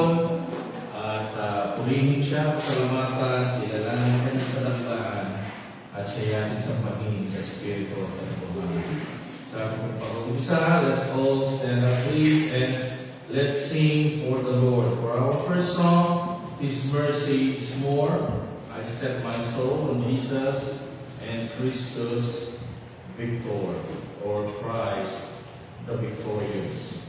Panginoon at purihin siya, salamatan, ilalangin ka niya sa daklaan at siya yakin sa pangingin sa Espiritu at katotohanan. Sa aking pag-uusa, let's all stand up please and let's sing for the Lord. For our first song, His mercy is more. I set my soul on Jesus and Christus Victor, or Christ the victorious.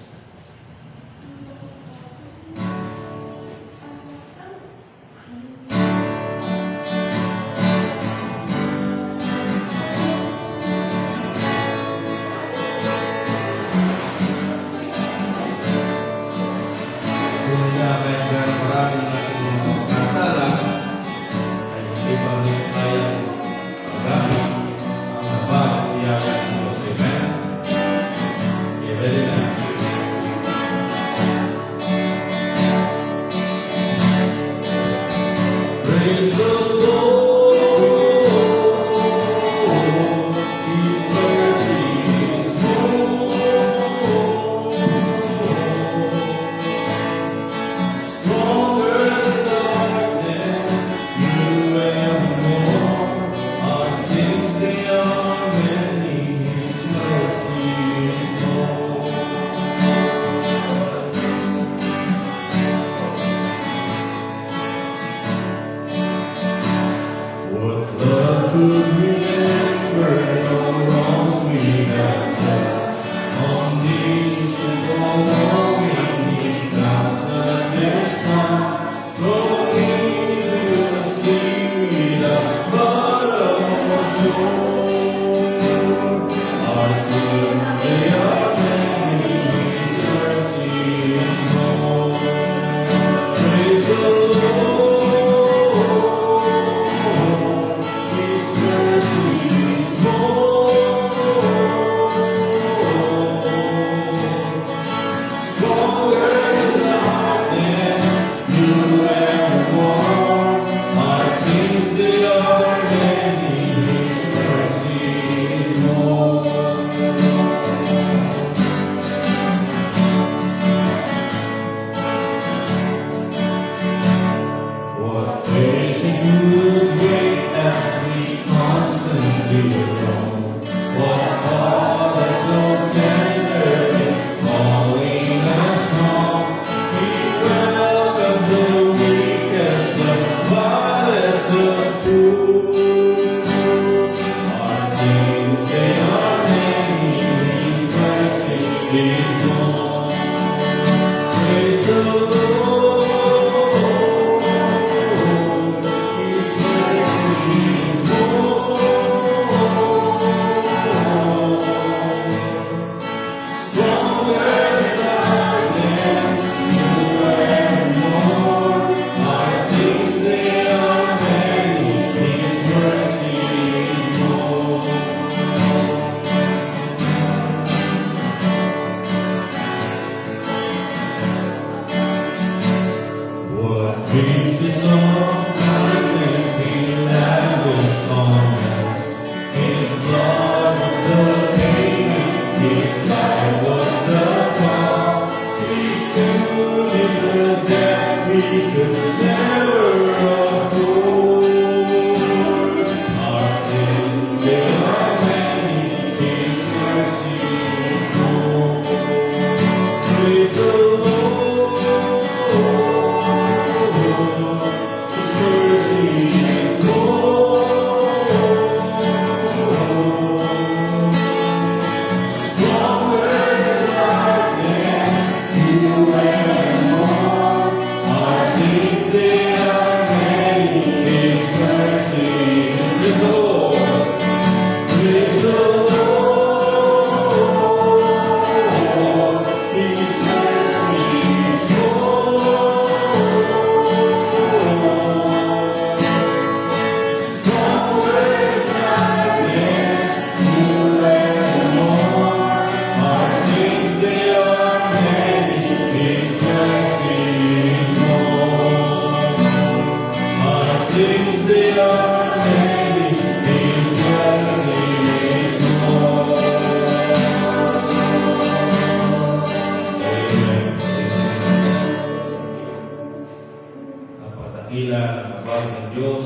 dakila ng habag ng Diyos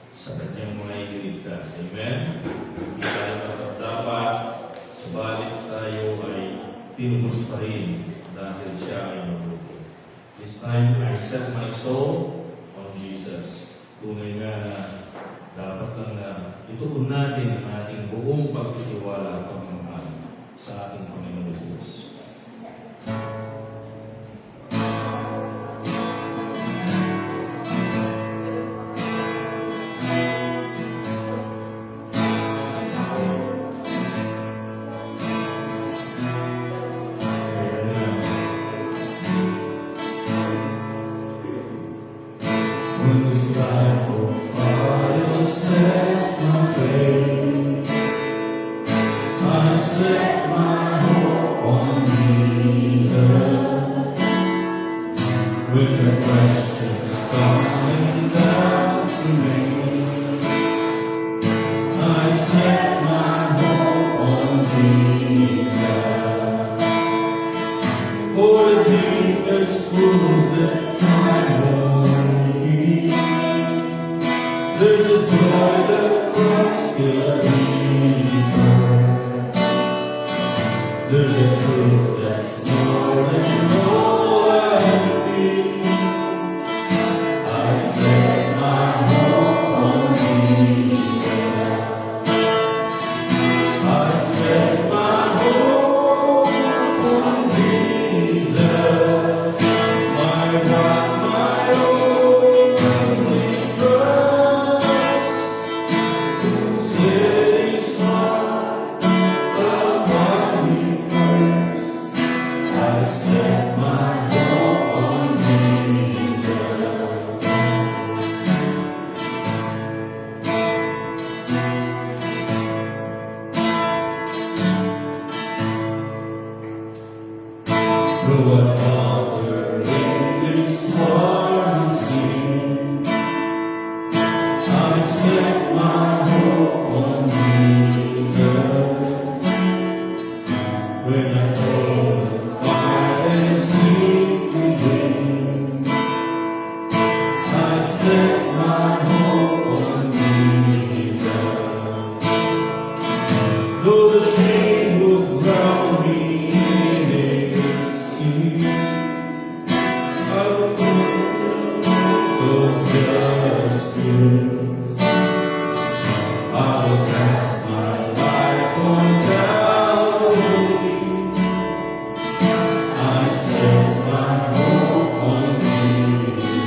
sa kanyang mga ililigtas. Amen? Hindi tayo dapat, subalit tayo ay tinubos pa rin dahil siya ay mabuti. This time, I set my soul on Jesus. Tunay nga na dapat lang na ituon natin ang ating buong pagtitiwala at pagmamahal sa ating Panginoon Jesus. When we strive for trials, test my faith, I set my hope on Jesus. With the precious coming doubts remain, I set my hope on Jesus. For the deepest wounds that time won't heal, there's a joy that Christ still deeper. There's a truth that's more than all I feel. I set my hope on Jesus. I set my hope on Jesus. My God, my only trust, who set His heart upon me first. I set my hope on Jesus. Through a faltering this hard scene, I set my hope on Jesus. When I throw the fire and seek again, I set my hope on Jesus. Though the shame would drown me in its sea, I will so justice. I will cast my life on Calvary. I set my hope on Jesus.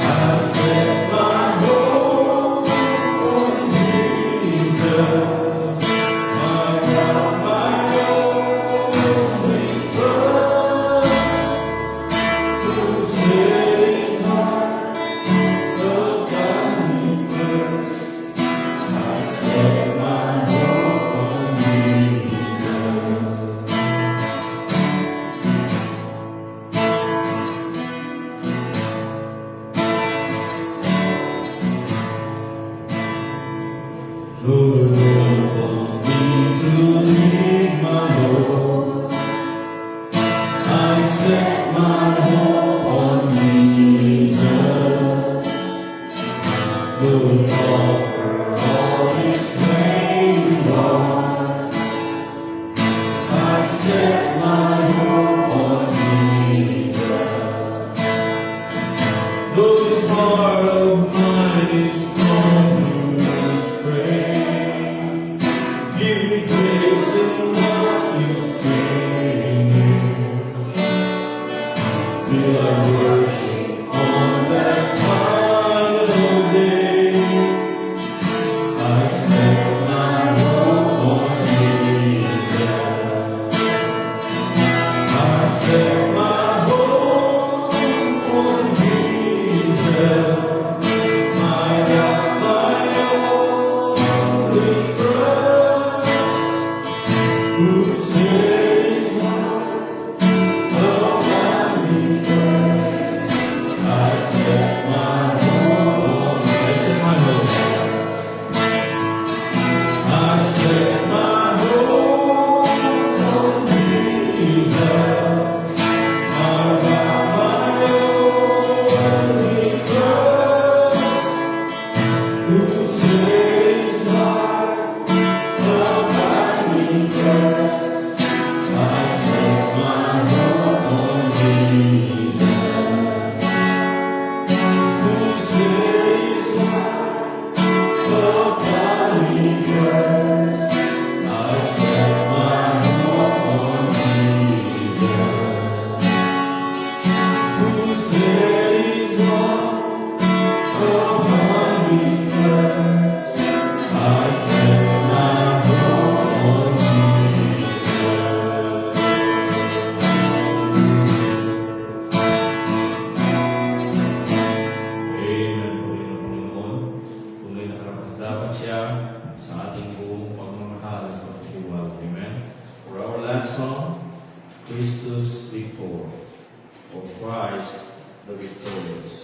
I set my hope on Jesus. My God, my only trust, who set His heart upon me first. I set my hope on Jesus. Though the world wants me to leave my Lord, I set my hope on Jesus. Though He offer all His great rewards, I set my hope on Jesus. Though this heart of mine is torn to stray, give me grace in what You bring, till I worship on that final day. I set my hope on Jesus. I set my hope on Jesus. My God, my only trust, who set His heart upon me first. Christ the victorious.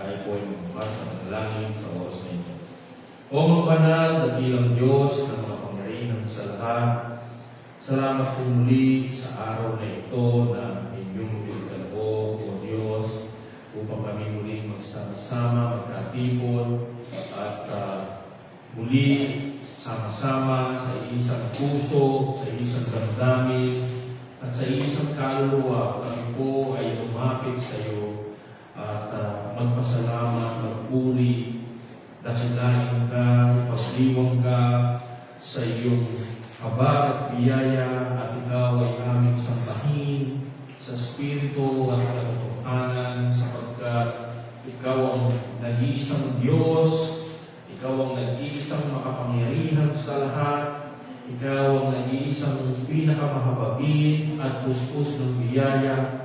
tayo po ay magbukas sa panalangin sa oras na ito. O mga banal, dakilang Diyos na makapangyarihan sa lahat, salamat po muli sa araw na ito na inyong pinagkaloob, O Diyos, upang kami muli magsama-sama, magkatipon, at muli sama-sama sa isang puso, sa isang damdamin, at sa isang kaluluwa. Kami po ay lumapit sa iyo at magpasalamat, magpuri, dakilain ka, pagdiwang ka sa iyong habag at biyaya, at ikaw ay aming sambahin sa Espiritu at katotohanan, sapagkat ikaw ang nag-iisang Diyos, ikaw ang nag-iisang makapangyarihan sa lahat, ikaw ang nag-iisang pinakamahabagin at puspos ng biyaya,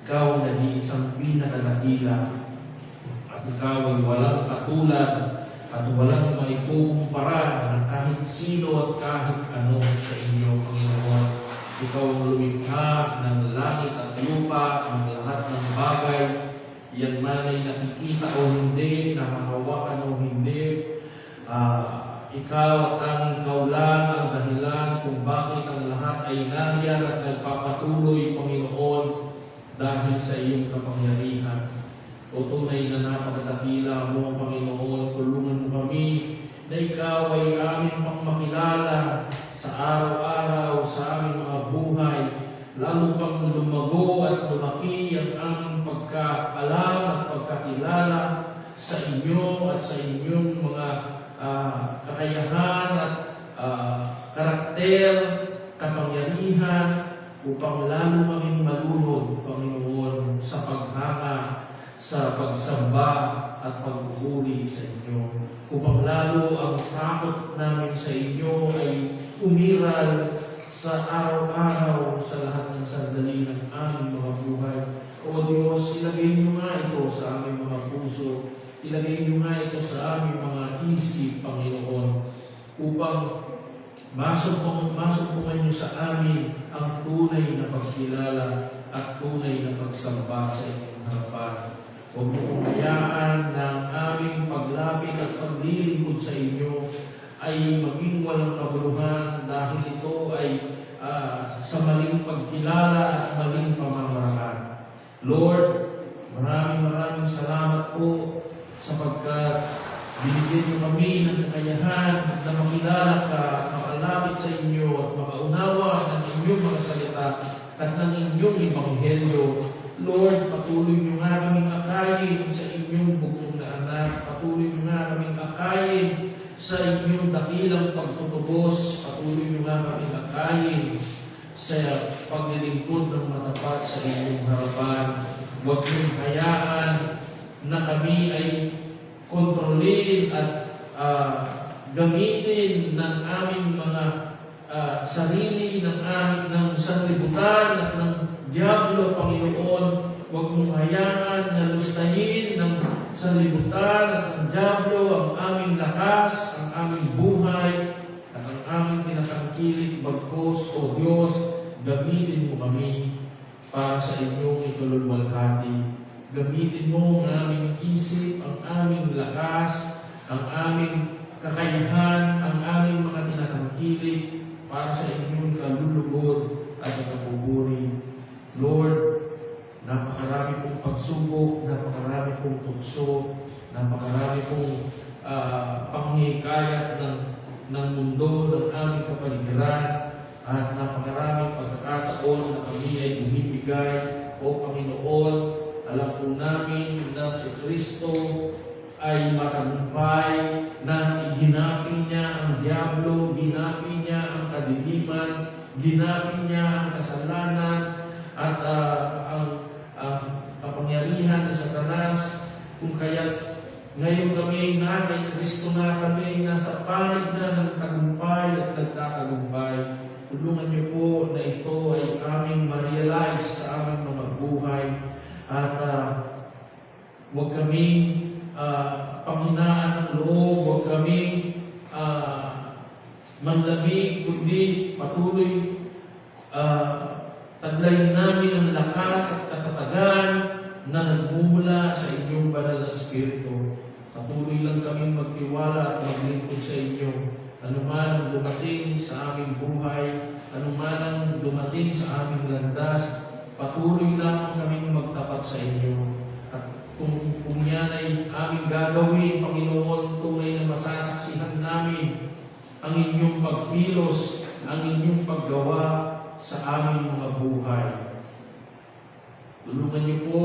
ikaw ang nag-iisang pinakadakila, at ikaw ay walang katulad at walang maikukumpara ng kahit sino at kahit ano sa inyo, Panginoon. Ikaw ang lumikha ng langit at lupa, ang lahat ng bagay, yan man ay nakikita o hindi, nakakawakan o hindi. Ikaw at tanging ikaw lang ang dahilan kung bakit ang lahat ay nangyari at nagpapatuloy, Panginoon, dahil sa iyong kapangyarihan. O tunay na napakadakila mo, Panginoon, tulungan mo kami na ikaw ay aming makilala sa araw-araw, sa aming mga buhay, lalo pang lumago at lumaki ang aming pagkaalam at pagkakilala sa inyo at sa inyong mga kakayahan at karakter, kapangyarihan, upang lalo kaming malunod, Panginoon, sa paghanga, sa pagsamba at pagpupuri sa inyo, upang lalo ang takot namin sa inyo ay umiral sa araw-araw sa lahat ng sandali ng aming mga buhay. O Diyos, ilagay niyo nga ito sa aming mga puso, ilagay niyo nga ito sa aming mga isip, Panginoon, upang masumpungan niyo sa amin ang tunay na pagkilala at tunay na pagsamba sa inyong harapan. Huwag mo kumayaan na ang aming paglapit at paglilingkod sa inyo ay maging walang kabuluhan, dahil ito ay sa maling pagkilala at maling pamamaraan. Lord, maraming salamat po sapagkat binigyan niyo kami ng kakayahan na makilala ka, makalapit sa inyo at makaunawa ng inyong mga salita at ng inyong ebanghelyo. Lord, patuloy niyo nga kaming akayin sa inyong bugtong na anak. Patuloy niyo nga kaming akayin sa inyong dakilang pagtutubos. Patuloy niyo nga kaming akayin sa paglilingkod ng matapat sa inyong harapan. Huwag niyong hayaan na kami ay kontrolin at gamitin ng aming mga sarili, ng sanlibutan at ng Diablo, Panginoon. Huwag mong hayaan na lustahin ng sanlibutan at ng Diablo ang aming lakas, ang aming buhay, at ang aming tinatangkilik. Bagkos, O Diyos, gamitin mo kami para sa inyong ikaluluwalhati. Gamitin mo ang aming isip, ang aming lakas, ang aming kakayahan, ang aming mga tinatangkilik para sa inyong kalulugod at ikapuburi. Lord, napakarami pong pagsubok, napakarami pong tukso, napakarami pong panghihikayat ng mundo, ng aming kapaligiran, at napakaraming pagkakataon na kami ay bumibigay. O Panginoon, alam po namin na si Kristo ay matagumpay, na ginapi niya ang Diablo, ginapi niya ang kadiliman, ginapi niya ang kasalanan, at ang kapangyarihan ng Satanas. Kung kaya ngayon kami na kay Kristo na kami nasa panig na ng tagumpay at nagtatagumpay. Tulungan niyo po na ito ay aming ma-realize sa aming mga buhay, at huwag kaming panghinaan ng loob, huwag kaming manlamig, kundi patuloy taglayin namin ang lakas at katatagan na nagmumula sa inyong banal na Espiritu. Patuloy lang kaming magtiwala at maglingkod sa inyo. Ano man ang dumating sa aming buhay, ano man ang dumating sa aming landas, patuloy lang kaming magtapat sa inyo. At kung yan ay aming gagawin, Panginoon, tunay na masasaksihan namin ang inyong pagkilos, ang inyong paggawa sa aming mga buhay. Tulungan niyo po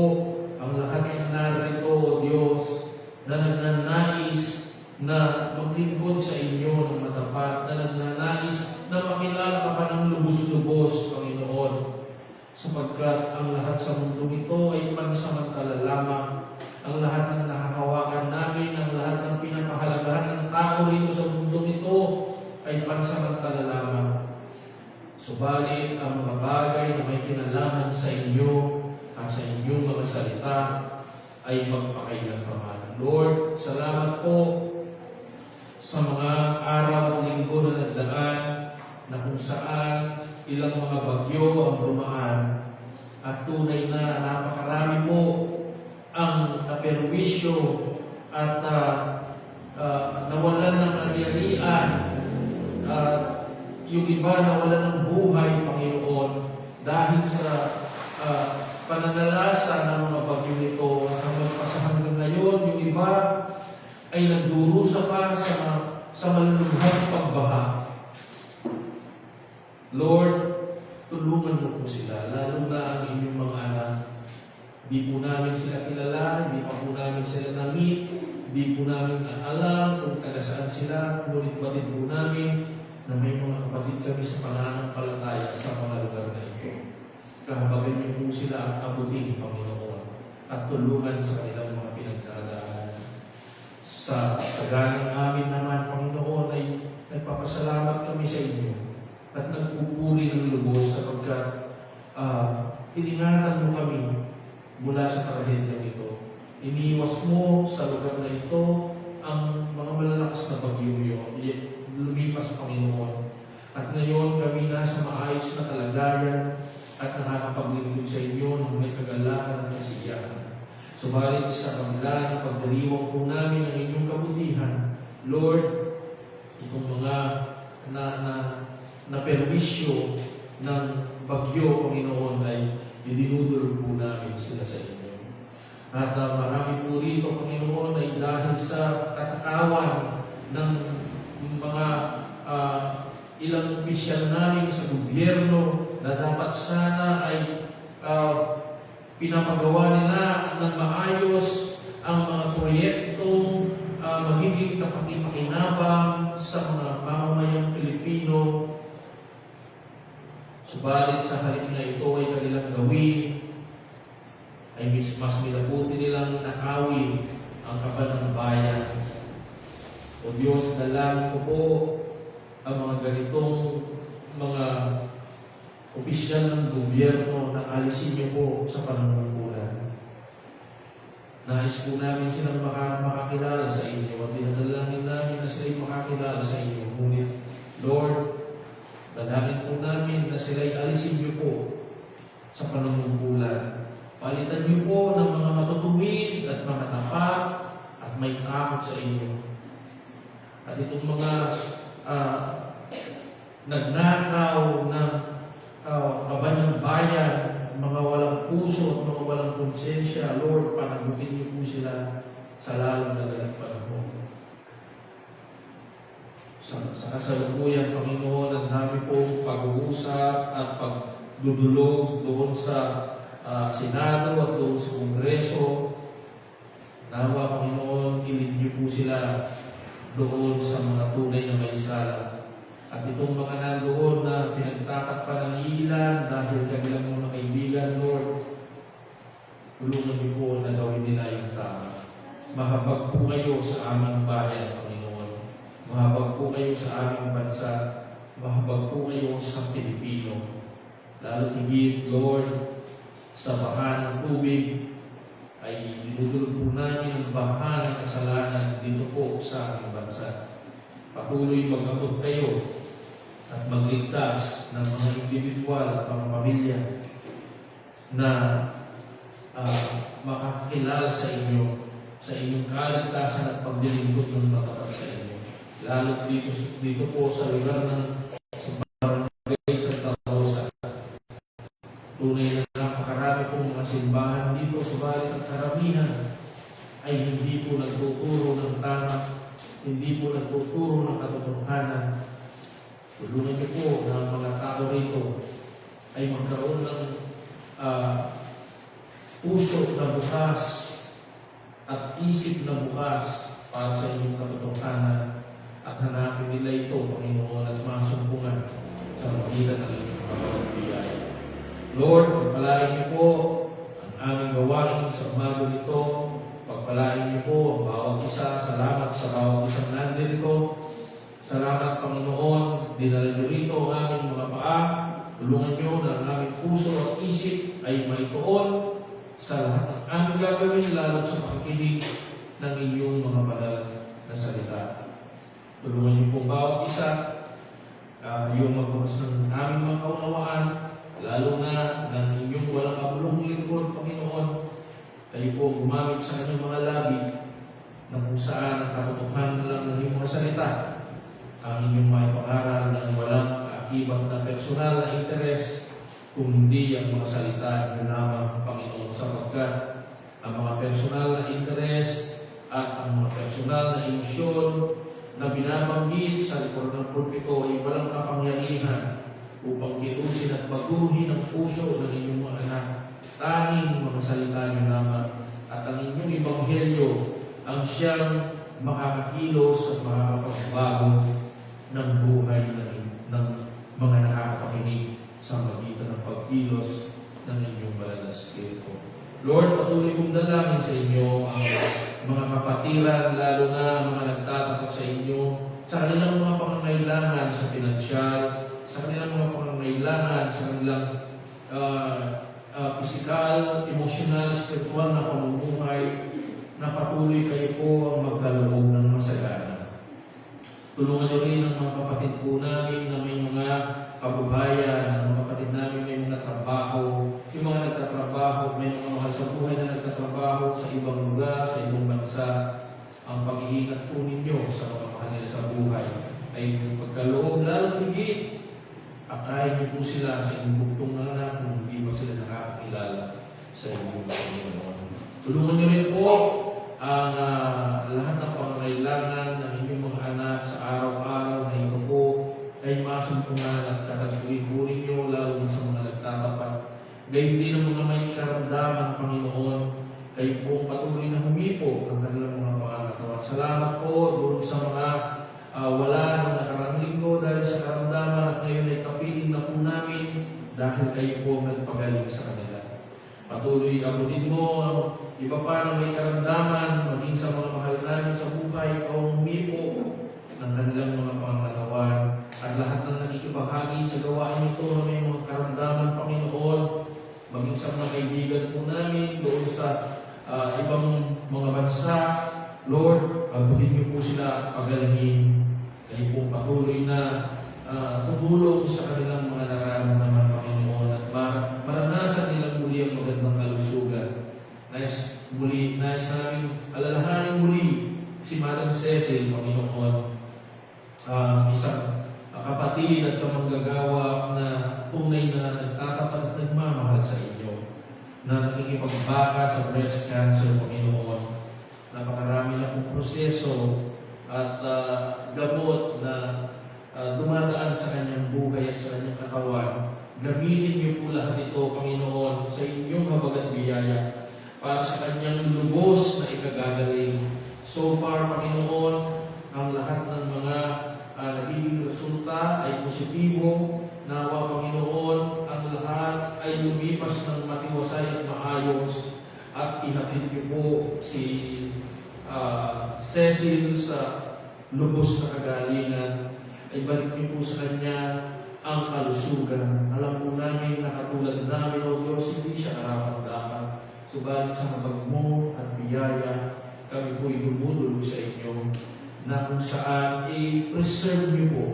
ang lahat ng narito, O Diyos, na nagnanais na maglingkod sa inyo ng matapat, na nagnanais na makilala ka pa ng lubos-lubos, Panginoon, sapagkat ang lahat sa mundong ito ay pansamantala lamang. Ang lahat ng nakahawakan namin, ang lahat ng pinapahalagahan ng tao rito sa mundong ito ay pansamantala lamang. Subalit ang mga bagay na may kinalaman sa inyo at sa inyong mga salita ay magpakailanman. Lord, salamat po sa mga araw at linggo na nagdaan na kung saan ilang mga bagyo ang dumaan at tunay na napakarami po ang naperwisyo at nawalan ng ari-arian at yung iba nawalan ng buhay, Panginoon, dahil sa pananalasa ng mga bagyo nito at hanggang ngayon, yung iba ay nagdurusa pa sa maluluhang pagbaha. Lord, tulungan mo po sila, lalo na ang inyong mga anak. Di po namin sila kilala, di pa po namin sila na-meet, di po namin alam kung taga saan sila, ngunit batid po namin na may mga kapatid kami sa pananampalataya sa mga lugar na ito. Kahabagan niyo po sila ang abutin, Panginoon, at tulungan sa kanilang mga pinagdadaanan. Sa ganang amin naman, Panginoon, ay nagpapasalamat kami sa inyo at nagpupuri ng lubos sapagkat iningatan mo kami mula sa trahedyang ito. Iniwas mo sa lugar na ito ang mga malalakas na bagyo lumipas, Panginoon. At ngayon kami nasa maayos na kalagayan at nakakapaglingkod sa inyo ng may kagalakan at kasiyahan. Subalit sa kabila ng pagdiriwang po namin ng inyong kabutihan, Lord, itong mga na perwisyo ng bagyo, Panginoon, ay idinudulog po namin sila sa inyo. At marami po rito, Panginoon, ay dahil sa katakawan ng mga ilang opisyal namin sa gobyerno na dapat sana ay pinapagawa nila ng maayos ang mga proyektong magiging kapakipakinabang sa mga mamamayang Pilipino. Subalit sa halip na ito ay kanilang gawin, ay mas minabuti nilang nakawin ang kaban ng bayan. O Diyos, dalangin ko po ang mga ganitong mga opisyal ng gobyerno na alisin niyo po sa panunungkulan. Nais po namin silang makakilala sa inyo at dinadalangin namin na sila'y makakilala sa inyo. Ngunit, Lord, dalangin po namin na sila'y alisin niyo po sa panunungkulan. Palitan niyo po ng mga matutuwid at mga tapat at may takot sa inyo. At itong mga nagnakaw ng kaban ng bayan, mga walang puso at mga walang konsensya, Lord, panagutin niyo po sila sa lalong na dalang panahon. Sa kasalukuyan, Panginoon, ang dami pong pag-uusap at pagdudulog doon sa Senado at doon sa Kongreso. Nawa, Panginoon, ilid niyo po sila doon sa mga tunay na may sala. At itong mga nandoon na pinagtakat pa ng ilan dahil kanilang mga kaibigan, Lord, tulungan niyo po na gawin nila yung tama. Mahabag po kayo sa aming bayan, Panginoon. Mahabag po kayo sa aming bansa. Mahabag po kayo sa Pilipino. Lalo higit, Lord, sa baha ng tubig, ay dinudulog po namin ang baha ng kasalanan dito po sa aming bansa. Patuloy mag-abot kayo at magligtas ng mga individual at mga pamilya na makakakilala sa inyo sa inyong kaligtasan at paglilingkod ng matapat sa inyo. Lalo dito po sa lugar ng Barangay Santa Rosa. Tunay na napakarami pong mga simbahan dito, subalit ang karamihan ay hindi po nagtuturo ng tama, hindi po nagtuturo ng katotohanan. Tulungan niyo po na mga tao rito ay magkaroon ng puso na bukas at isip na bukas para sa inyong katotohanan at hanapin nila ito, Panginoon, at masumpungan sa magitan ng inyong kapalang biyaya. Lord, pagpalain niyo po ang aming gawain sa umaga nito. Pagpalain niyo po ang bawat isa. Salamat sa bawat isang nandito. Salamat, Panginoon. Dinala niyo rito ang aming mga paa. Tulungan niyo na ang aming puso at isip ay maituon sa lahat ng aming gagawin, lalo sa pakikinig ng inyong mga banal na salita. Tulungan niyo po bawat isa, yung magbukas ng aming mga kaunawaan, lalo na ng inyong walang kabulong lingkod, Panginoon. Kayo po gumamit sa kanyang mga labi na kung saan ang katotohanan lang ng inyong mga salita, ang inyong may pangaral ng walang akibat na personal na interes, kung hindi ang mga salita ng lamang, Panginoon, sapagkat ang mga personal na interes at ang mga personal na emosyon na binabanggit sa likod ng pulpito ay walang kapangyarihan upang kitusin at baguhin ang puso ng inyong mga anak. Tanging mga salita niyo lamang at ang inyong ebanghelyo ang siyang makakakilos at makakapagbago ng buhay ng mga nakakapakinig sa magitan ng pagkilos ng inyong banal na Espiritu. Lord, patuloy kong dalangin sa inyo ang mga kapatiran, lalo na mga nagtatakot sa inyo, sa kanilang mga pangangailangan sa pinansyal, sa kanilang mga pangangailangan sa kanilang pisikal, emosyonal, spiritual na pamumuhay, na patuloy kayo po ang magkaloob ng masagana. Tulungan niyo rin ang mga kapatid po namin na may mga kabuhayan, ang mga kapatid namin may mga trabaho, yung mga nagtatrabaho, may mga mahal sa buhay na nagtatrabaho sa ibang lugar, sa ibang bansa. Ang pag-iingat po ninyo sa mga mahal nila sa buhay ay pagkaloob lalo higit. Akayin niyo po sila sa inyong bugtong na anak kung hindi pa sila nakakakilala sa inyong Panginoon. Tulungan niyo rin po ang lahat ng pangangailangan ng inyong mga anak sa araw-araw na ito po ay masumpungan at katasbuhin niyo lalo sa mga nagtatapat. Gayun din ang mga may karamdaman, Panginoon, kayo po patuloy na humipo ng kanilang mga pangangatawa. Salamat po doon sa mga wala ng nakarang linggo dahil sa karamdaman at ngayon ay kapiling na po namin dahil kayo po nagpagaling sa kanila. Patuloy abutin mo ang iba pa na may karamdaman, maging sa mga mahal namin sa buhay, ikaw humipo ng kanilang mga pangangatawa. At lahat ng nakikibahagi sa gawain ito na may mga karamdaman, Panginoon, maging sa mga kaibigan po namin doon sa ibang mga bansa, Lord, abutin niyo po sila at pagalingin. Kayo po patuloy na tumulong sa kanilang mga nararamdaman, Panginoon, at maranasan nilang muli ang magandang kalusugan. Nais namin alalahanin muli si Madam Cecil, Panginoon, isang kapatid at kamanggagawa na tunay na nagtatapat at nagmamahal sa inyo, na nakikipagbaka sa breast cancer, Panginoon. Napakarami na pong proseso at gamot na dumadaan sa kanyang buhay at sa kanyang katawan. Gamitin niyo po lahat ito, Panginoon, sa inyong habag at biyaya para sa kanyang lubos na ikagagaling. So far, Panginoon, ang lahat ng mga nagiging resulta ay positibo. Nawa, Panginoon, ang lahat ay lumipas ng matiwasay at maayos at ihatid niyo po si Cecil sa lubos na kagalingan. Ibalik niyo po sa kanya ang kalusugan. Alam po namin na katulad namin, O Diyos, hindi siya karapat-dapat. Subalit sa habag mo at biyaya, kami po idumudulog sa inyo na kung saan i-preserve niyo po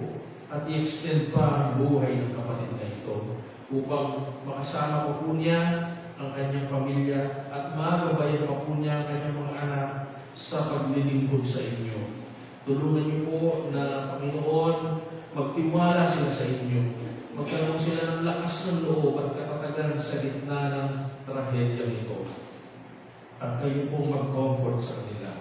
at i-extend pa ang buhay ng kapatid na ito upang makasama po niya ang kanyang pamilya at magabayan pa po niya ang kanyang mga anak paglilingkod sa inyo. Tulungan niyo po na, Panginoon, magtiwala sila sa inyo. Magkaroon sila ng lakas ng loob at katatagan sa gitna ng trahedya nito. At kayo po mag-comfort sa kanila.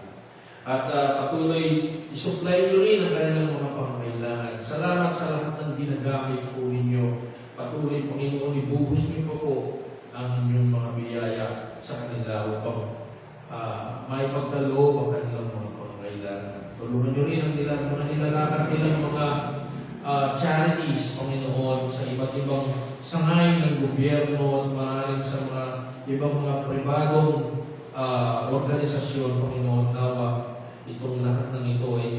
At patuloy, isupply niyo rin ang kanilang mga pangangailangan. Salamat sa lahat ng ginagamit po ninyo. Patuloy, Panginoon, ibuhos niyo po ang inyong mga biyaya sa kanila upang maipagkaloob ang kanilang mga pangangailangan. Tulungan niyo rin ang mga nilalakad nilang mga charities, Panginoon, sa iba't ibang sangay ng gobyerno at maaaring sa mga ibang mga pribadong organisasyon, Panginoon, nawa itong lahat ng ito ay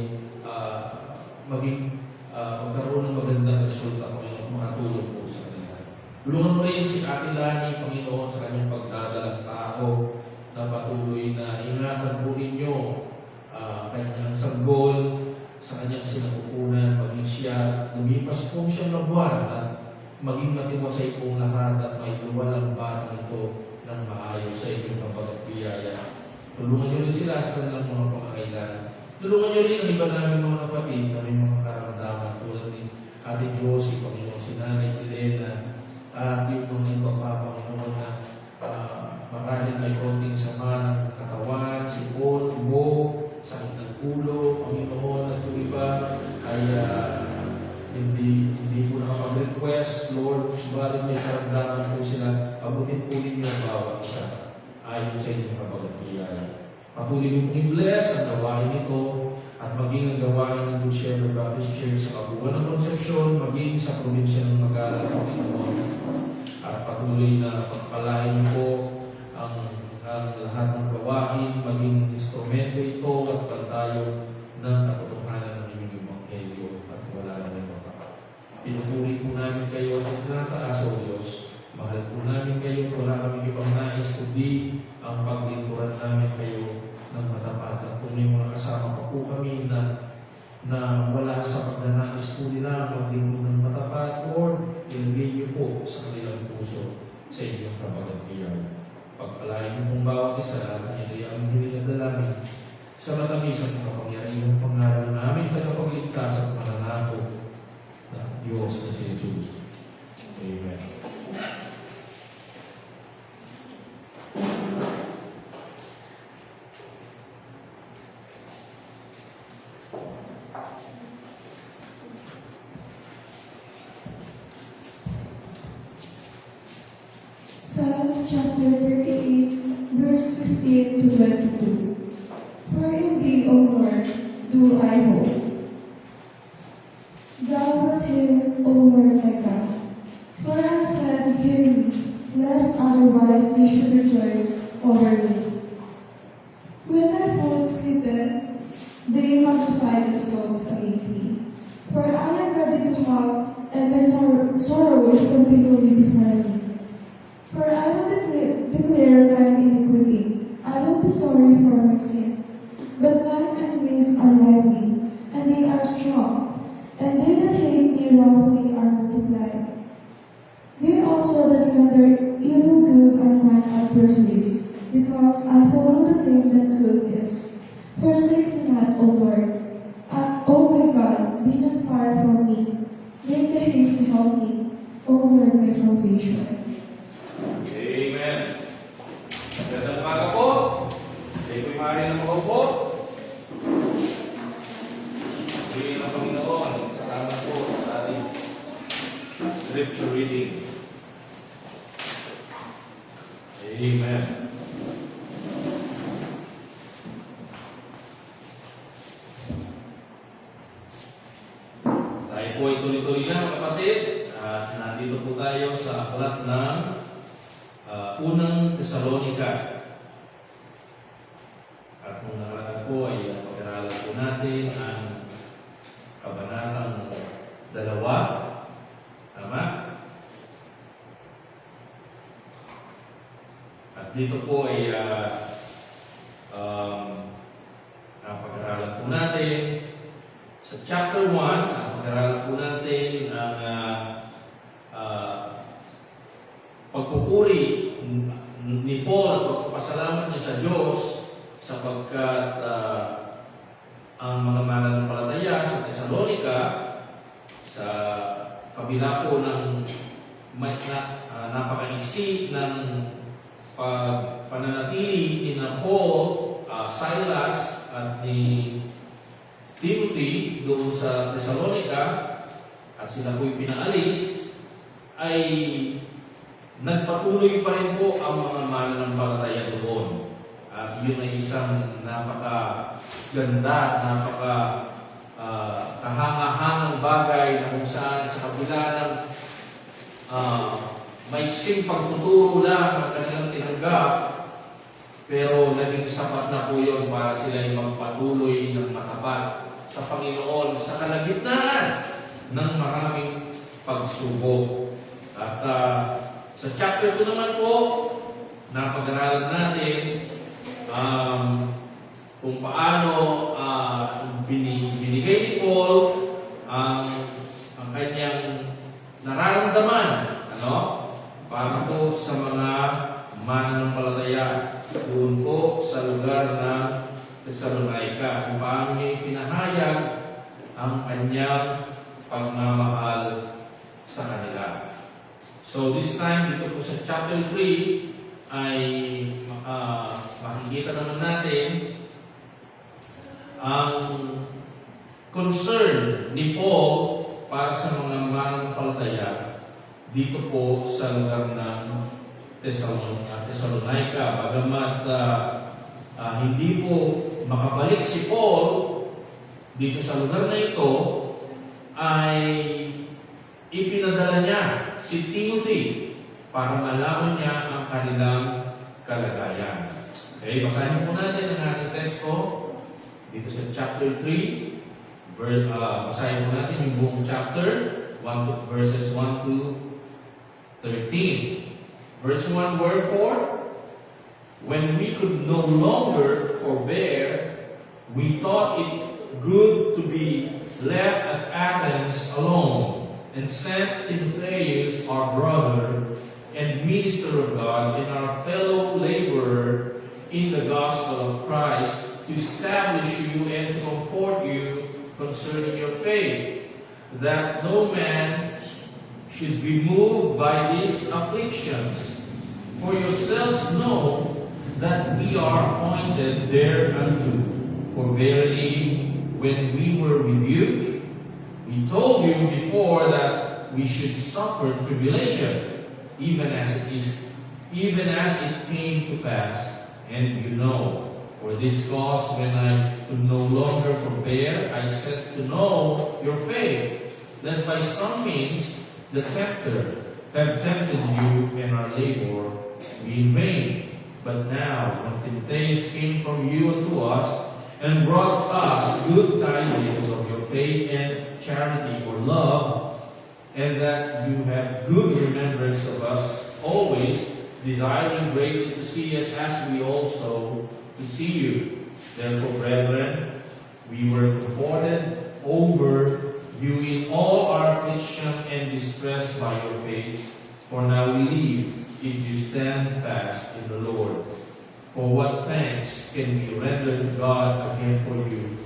magkaroon ng magandang resulta, Panginoon, makatulong po sa kanila. Tulungan mo rin si Ate Lani, Panginoon, sa kanyang pagdadalang tao na patuloy na ingatan po ninyo kanyang sanggol sa kanyang sinapupunan, maging siya, lumipas po siyang na buwan at maging matiwasay pong lahat at may luwalang ba ito ng maayos sa inyong kapag-biyaya. Tulungan niyo rin sila sa kanilang mga pangangailangan. Tulungan niyo rin ang iba namin mga kapatid na may mga karamdaman tulad ni Ate Josie, Panginoon, si Nanay Elena, at yung mga iba pa, Panginoon, na marahil may konting sama ng katawan, sipon, ubo, sakit ng ulo, Panginoon, at yung iba ay hindi po nakapag-request, Lord, subalit may karamdaman po sila, abutin po ninyo ang bawat isa ayon sa inyong kapag-biyaya. Patuloy niyo pong i-bless ang gawain nito at maging ang gawain ng Good Shepherd Baptist Church sa kabuuan ng Concepcion, maging sa probinsya ng Magalang, Panginoon. At patuloy na pagpalain niyo po ang lahat ng gawain, maging instrumento ito at pantayo ng katotohanan ng inyong Ebanghelyo at wala na rin matapat. Pinupuri po namin kayo at nataas o Diyos. Mahal po namin kayo, wala kami ibang nais kundi ang paglingkuran namin kayo ng matapat. At kung may mga kasama pa po kami na wala sa pagnanais po nila ang paglingkuran ng matapat, Lord, ilagay niyo po sa kanilang puso sa inyong kapag-biyaya. Pagpalain niyo pong bawat isa at hindi ang hiniladalamin sa matamis at makapangyarihang pangalan namin tagapagligtas at mananako ng Diyos na si Jesus. Amen. Psalms chapter 38, verse 15 to 22. For in thee, O Lord, do I hope. Thou wilt hear, O Lord my God. For I said, hear me, lest otherwise they should rejoice over me. When my foot slippeth, they magnify themselves against me. For I am ready to have, and my sorrow is continually before me. For I will declare mine iniquity. I will be sorry for my sin. But mine enemies are lively, and they are strong, and they that hate me wrongfully are multiplied. They also that render evil good are mine adversaries, because I follow the thing that good is. Forsake me not, O Lord. O my God, be not far from me. Make the haste to help me, O Lord, my salvation. Amen. Magandang umaga po. Kayo po'y maaari ng maupo. Piliin ng Panginoon. Salamat po sa ating scripture reading. Amen. Tayo po ay tuloy-tuloy na, kapatid. At nandito po tayo sa aklat ng Unang Tesalonika. At kung nakalagay po ay pag-aralan po natin ang kabanatang 2. Tama? At dito po ay pag-aralan po natin sa chapter 1, pag-aralan po natin ang pagpupuri ni Paul at pagpapasalamat niya sa Diyos sapagkat ang mga mananampalataya sa Thessalonica sa kabila po ng napakaiksi ng pananatili ni Paul, Silas at ni Timothy doon sa Thessalonica at sila po'y pinaalis, ay nagpatuloy pa rin po ang mga mananampalataya doon. At yun ay isang napakaganda, kahangahangang bagay na kung saan sa kabila ng maiksing pagtuturo lang ang kanilang tinanggap, pero naging sapat na po yun para sila ay magpatuloy ng matapat sa Panginoon sa kalagitnaan ng maraming pagsubok. At sa chapter 2 naman po, napag-aralan natin kung paano binigay ni Paul ang kanyang nararamdaman para po sa mga mananampalataya doon po sa lugar ng Thessalonica, kung paano niya ipinahayag ang kanyang pagmamahal sa kanila. So this time, dito po sa chapter 3, ay makikita naman natin ang concern ni Paul para sa mga mananampalataya dito po sa lugar ng Thessalonica. Bagamat hindi po makabalik si Paul dito sa lugar na ito, ay ipinadala niya si Timothy para malaman niya ang kanilang kalagayan. Okay, basahin po natin ang ating teksto dito sa chapter 3. Basahin po natin yung buong chapter, verses 1 to 13. Verse 1, wherefore, when we could no longer forbear, we thought it good to be left at Athens alone, and sent Timotheus, our brother and minister of God, and our fellow laborer in the gospel of Christ, to establish you and to comfort you concerning your faith, that no man should be moved by these afflictions. For yourselves know that we are appointed thereunto. For verily, when we were with you, we told you before that we should suffer tribulation, even as it came to pass. And you know, for this cause, when I could no longer forbear, I set to know your faith, lest by some means the tempter have tempted you, and our labor be in vain. But now, when Timotheus came from you unto us, and brought us good tidings of your faith and charity or love, and that you have good remembrance of us always, desiring greatly to see us as we also to see you. Therefore, brethren, we were comforted over you in all our affliction and distress by your faith. For now we live, if you stand fast in the Lord. For what thanks can we render to God again for you?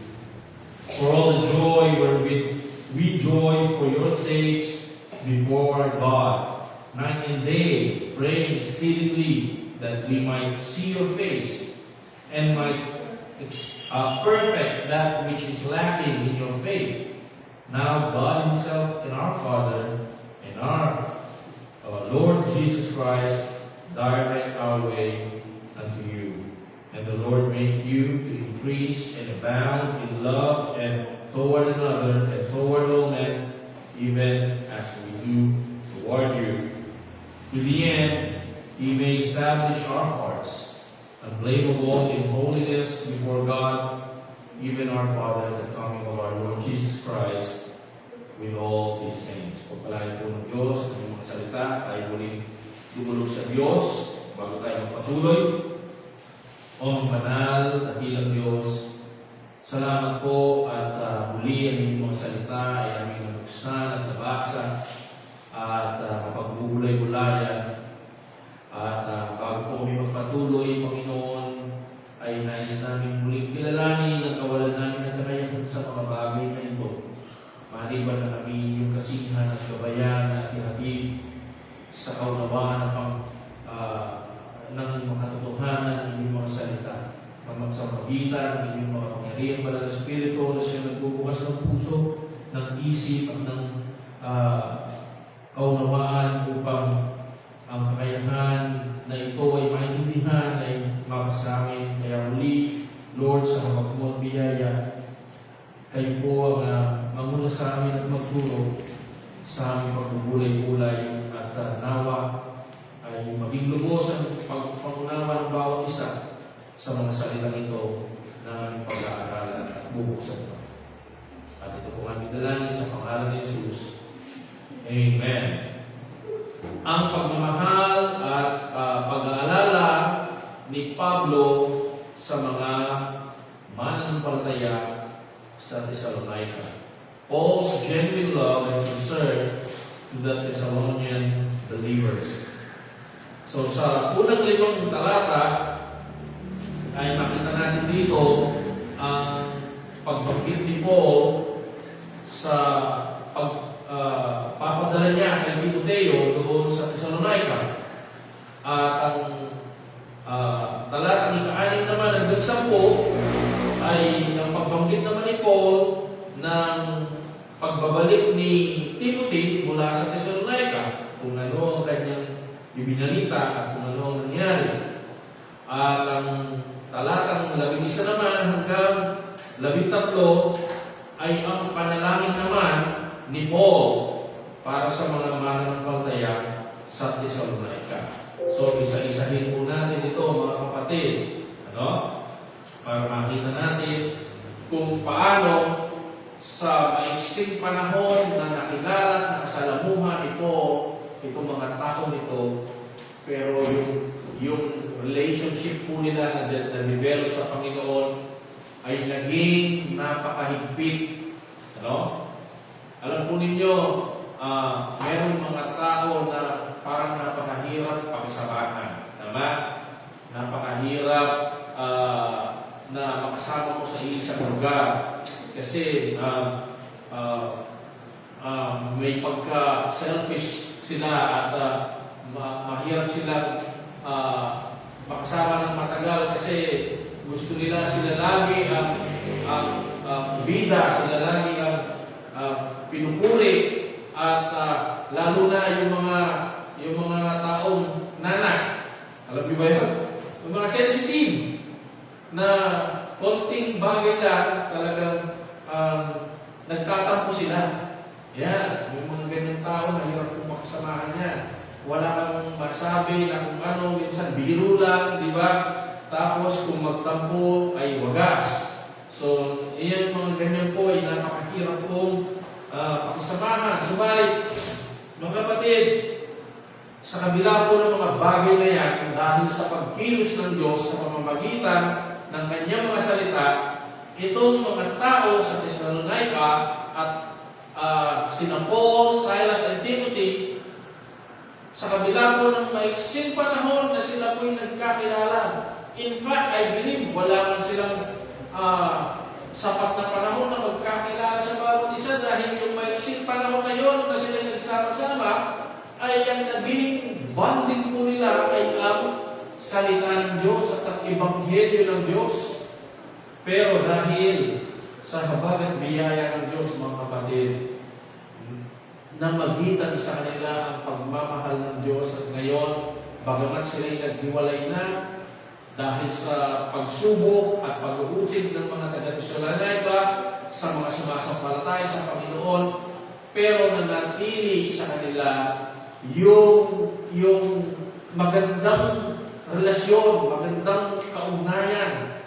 For all the joy wherewith we joy for your sakes before God, night and day, praying exceedingly that we might see your face, and might perfect that which is lacking in your faith. Now God Himself and our Father and our Lord Jesus Christ direct our way unto you. And the Lord make you to increase and abound in love and toward another and toward all men, even as we do toward you. To the end, He may establish our hearts, unblameable in holiness before God, even our Father, at the coming of our Lord Jesus Christ, with all His saints. Pagpalain po ng Diyos ang mga salita, tayo muling dumulog sa Diyos bago tayo magpatuloy. O banal, dakilang Diyos, salamat po at muli ang inyong mga salita ay aming nabuksan at nabasa at mapagbubulay-bulayan. At bago po kami magpatuloy, Panginoon, ay nais namin muling kilalanin ang kawalan namin ng atiban na kami yung kasihan at gabayan na ihatid sa kaunawaan ng mga katotohanan ng inyong mga salita. Sa magitan ng inyong mga pangyarihan banal na Espiritu na siya nagbubukas ng puso, ng isip at ng kaunawaan upang ang kakayahan na ito ay maintindihan ay makasamin. Kaya muli, Lord, sa kapagmong biyaya, kayo po ang manguna sa amin at magturo sa aming pagbubulay-bulay at nawa ay maging lubos ang pagpangunawa ng bawat isa sa mga salitang ito na aming pag-aaralan at bubuksan ito. At ito po aming dalangin sa pangalan ni Jesus. Amen. Ang pagmamahal at pag-aalala ni Pablo sa mga mananampalataya sa Thessalonica. Paul's genuine love and concern to the Thessalonian believers. So sa unang 5 talata ay makita natin dito ang pagbanggit ni Paul sa papadala niya kay Timoteo doon sa Thessalonica. At ang talatang 6 naman hanggang 10 ay ang pagbanggit naman ni Paul ng pagbabalik ni Timothy mula sa Thessalonica, kung ano ang kanyang ibinalita at kung ano ang nangyari. At ang talatang 11 naman hanggang 13 ay ang panalangin naman ni Paul para sa mga mananampalataya sa Thessalonica. So, isa-isahin po natin ito, mga kapatid. Para makita natin kung paano sa maiksing panahon na nakilala at nakasalamuhan ito, itong mga tao nito, pero yung relationship po nila na develop sa Panginoon ay naging napakahigpit. Alam po ninyo, mayroong mga tao na parang napakahirap pakisamahan. Tama? Napakahirap na makasama mo sa isang lugar. Kasi may pagka-selfish sila at mahirap sila makasama ng matagal kasi gusto nila sila lagi ang bida, sila lagi ang pinupuri at lalo na yung mga taong nanak. Alam niyo ba yun? Yung mga sensitive na konting bagay lang talagang nagtatampo sila. Yan, yung mga ganyang tao, mahirap kong makasamahan yan. Wala kang masabi na kung ano, minsan biro lang, di ba? Tapos kung magtampo ay wagas. So, iyan mga ganyan po ay napakahirap kong pakisamahan. Subalit, mga kapatid, sa kabila po ng mga bagay na yan, dahil sa pagkilos ng Diyos sa pamamagitan ng kanyang mga salita, itong mga tao sa Thessalonica at sina Paul, Silas, and Timothy, sa kabila po ng maiksing panahon na sila po'y nagkakilala. In fact, I believe wala man silang sapat na panahon na magkakilala sa bawat isa dahil yung maiksing panahon na yun na sila nagsama-sama ay ang naging bonding po nila ay ang salita ng Diyos at ang ebanghelyo ng Diyos. Pero dahil sa habag at biyaya ng Diyos, mga kapatid, na magitan sa kanila ang pagmamahal ng Diyos at ngayon, bagamat sila'y naghiwalay na dahil sa pagsubok at pag-uusig ng mga taga-Thessalonica sa mga sumasampalataya sa Panginoon, pero nanatili sa kanila yung magandang relasyon, magandang kaugnayan.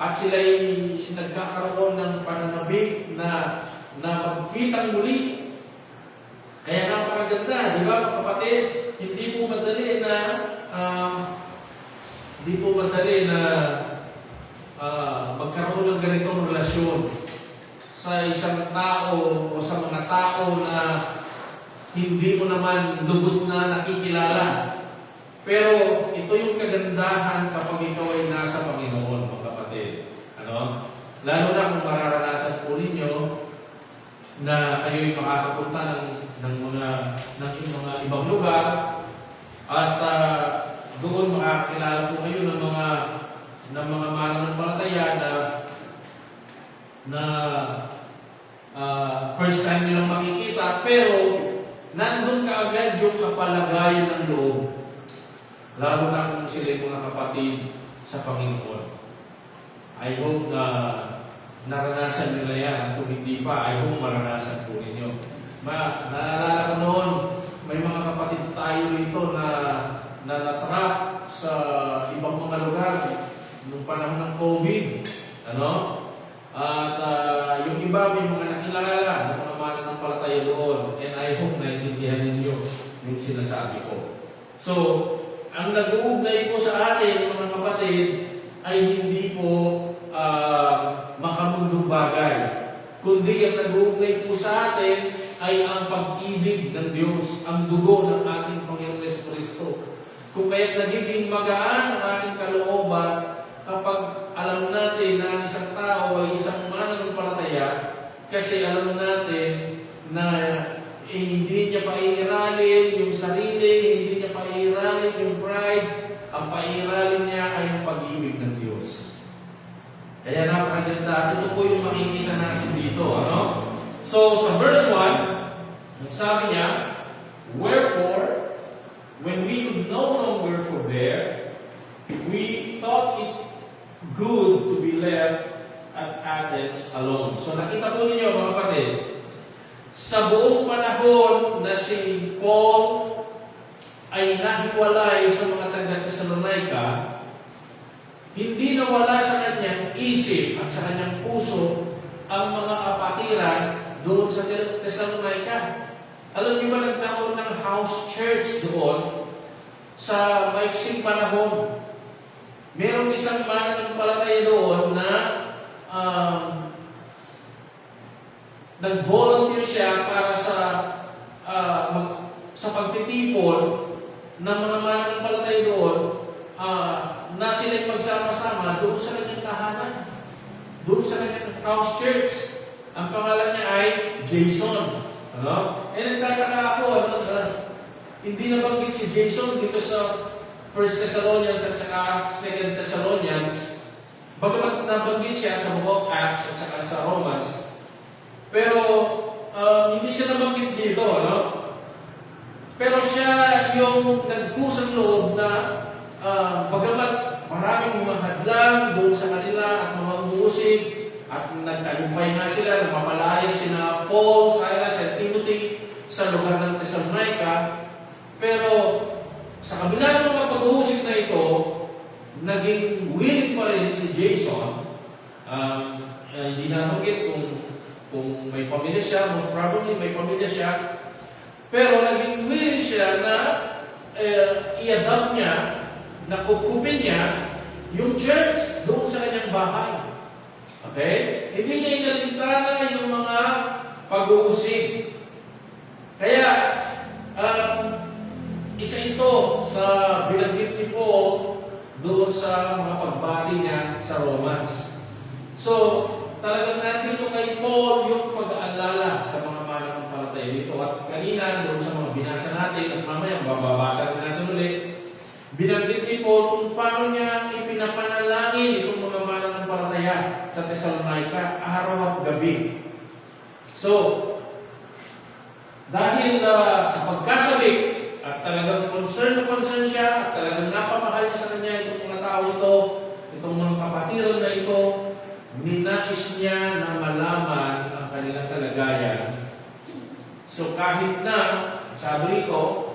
At sila'y nagkakaroon ng pananabik na magkitang muli. Kaya napakaganda, di ba mga kapatid? Hindi po madali na magkaroon ng ganitong relasyon sa isang tao o sa mga tao na hindi mo naman lubos na nakikilala. Pero ito yung kagandahan kapag ikaw ay nasa Panginoon, mga kapatid. Lalo na kung mararanasan po ninyo na kayo'y makakapunta ng mga ibang lugar at doon makakilala po kayo ng mga mananampalataya na first time nilang makikita, pero nandun ka agad yung kapalagayan ng loob, lalo na kung sila yung mga kapatid sa Panginoon. I hope na naranasan nila yan. Kung hindi pa, I hope maranasan po ninyo. Naalala ko noon, may mga kapatid tayo dito na natrap sa ibang mga lugar nung panahon ng COVID. At yung iba may mga nakilala na mga mananampalataya doon. And I hope na intindihan ninyo yung sinasabi ko. So, ang nag-uugnay po sa atin, mga kapatid, ay hindi po makamundong bagay. Kundi ang nag-uugnay po sa atin ay ang pag-ibig ng Diyos, ang dugo ng ating Panginoong Jesucristo. Kung kaya't nagiging magaan ang ating kalooban kapag alam natin na ang isang tao ay isang mananampalataya, kasi alam natin na hindi niya paiiralin yung sarili, hindi niya paiiralin yung pride, ang paiiralin niya ay ang pag-ibig ng Diyos. Kaya napakaganda. Ito po yung makikita natin dito. So, sa verse 1, sabi niya, wherefore, when we could no longer forbear, we thought it good to be left at Athens alone. So, nakita po ninyo, mga kapatid, sa buong panahon na si Paul ay nahiwalay sa mga taga-Thessalonica, hindi nawala sa kanyang isip at sa kanyang puso ang mga kapatiran doon sa Thessalonica. Alam niyo ba, nagkaroon ng house church doon sa maiksing panahon. Merong isang mananampalataya doon na nag-volunteer siya para sa pagtitipon ng mga mananampalataya doon, na sila'y magsama-sama doon sa kanyang tahanan, doon sa kanyang house church. Ang pangalan niya ay Jason. Nagtataka ako, hindi nabanggit si Jason dito sa 1 Thessalonians at saka 2 Thessalonians, bagamat nabanggit siya sa Book of Acts at saka sa Romans, pero hindi siya nabanggit dito, Pero siya yung nagkusang loob na bagamat maraming mahadlang doon sa kanila at mga umusig at nagtagumpay nga sila na mapalayas sina Paul, Silas, at Timothy sa lugar ng Thessalonica, pero sa kabila ng mga pag-uusig na ito, naging willing pa rin si Jason. Hindi nabanggit kung may pamilya siya, most probably may pamilya siya, pero naging willing siya na i-adopt niya, na kukupin niya yung church doon sa kanyang bahay. Okay? Hindi niya inalintana yung mga pag-uusig. Kaya, isa ito sa binanggit ni Paul doon sa mga pagbati niya sa Romans. So, talagang nandito kay Paul yung pag-aalala sa mga mananampalataya dito. At kanina, doon sa mga binasa natin, at mamaya bababasa natin ulit, binanggit ni Paul kung paano niya ipinapanalangin itong mga mananampalataya sa Thessalonica araw at gabi. So, dahil sa pagkasabik at talagang concern siya at talagang napamahal niya sa kanya itong mga tao ito, itong mga kapatiran na ito, ninais niya na malaman ang kanilang kalagayan. So kahit na, sabi rito,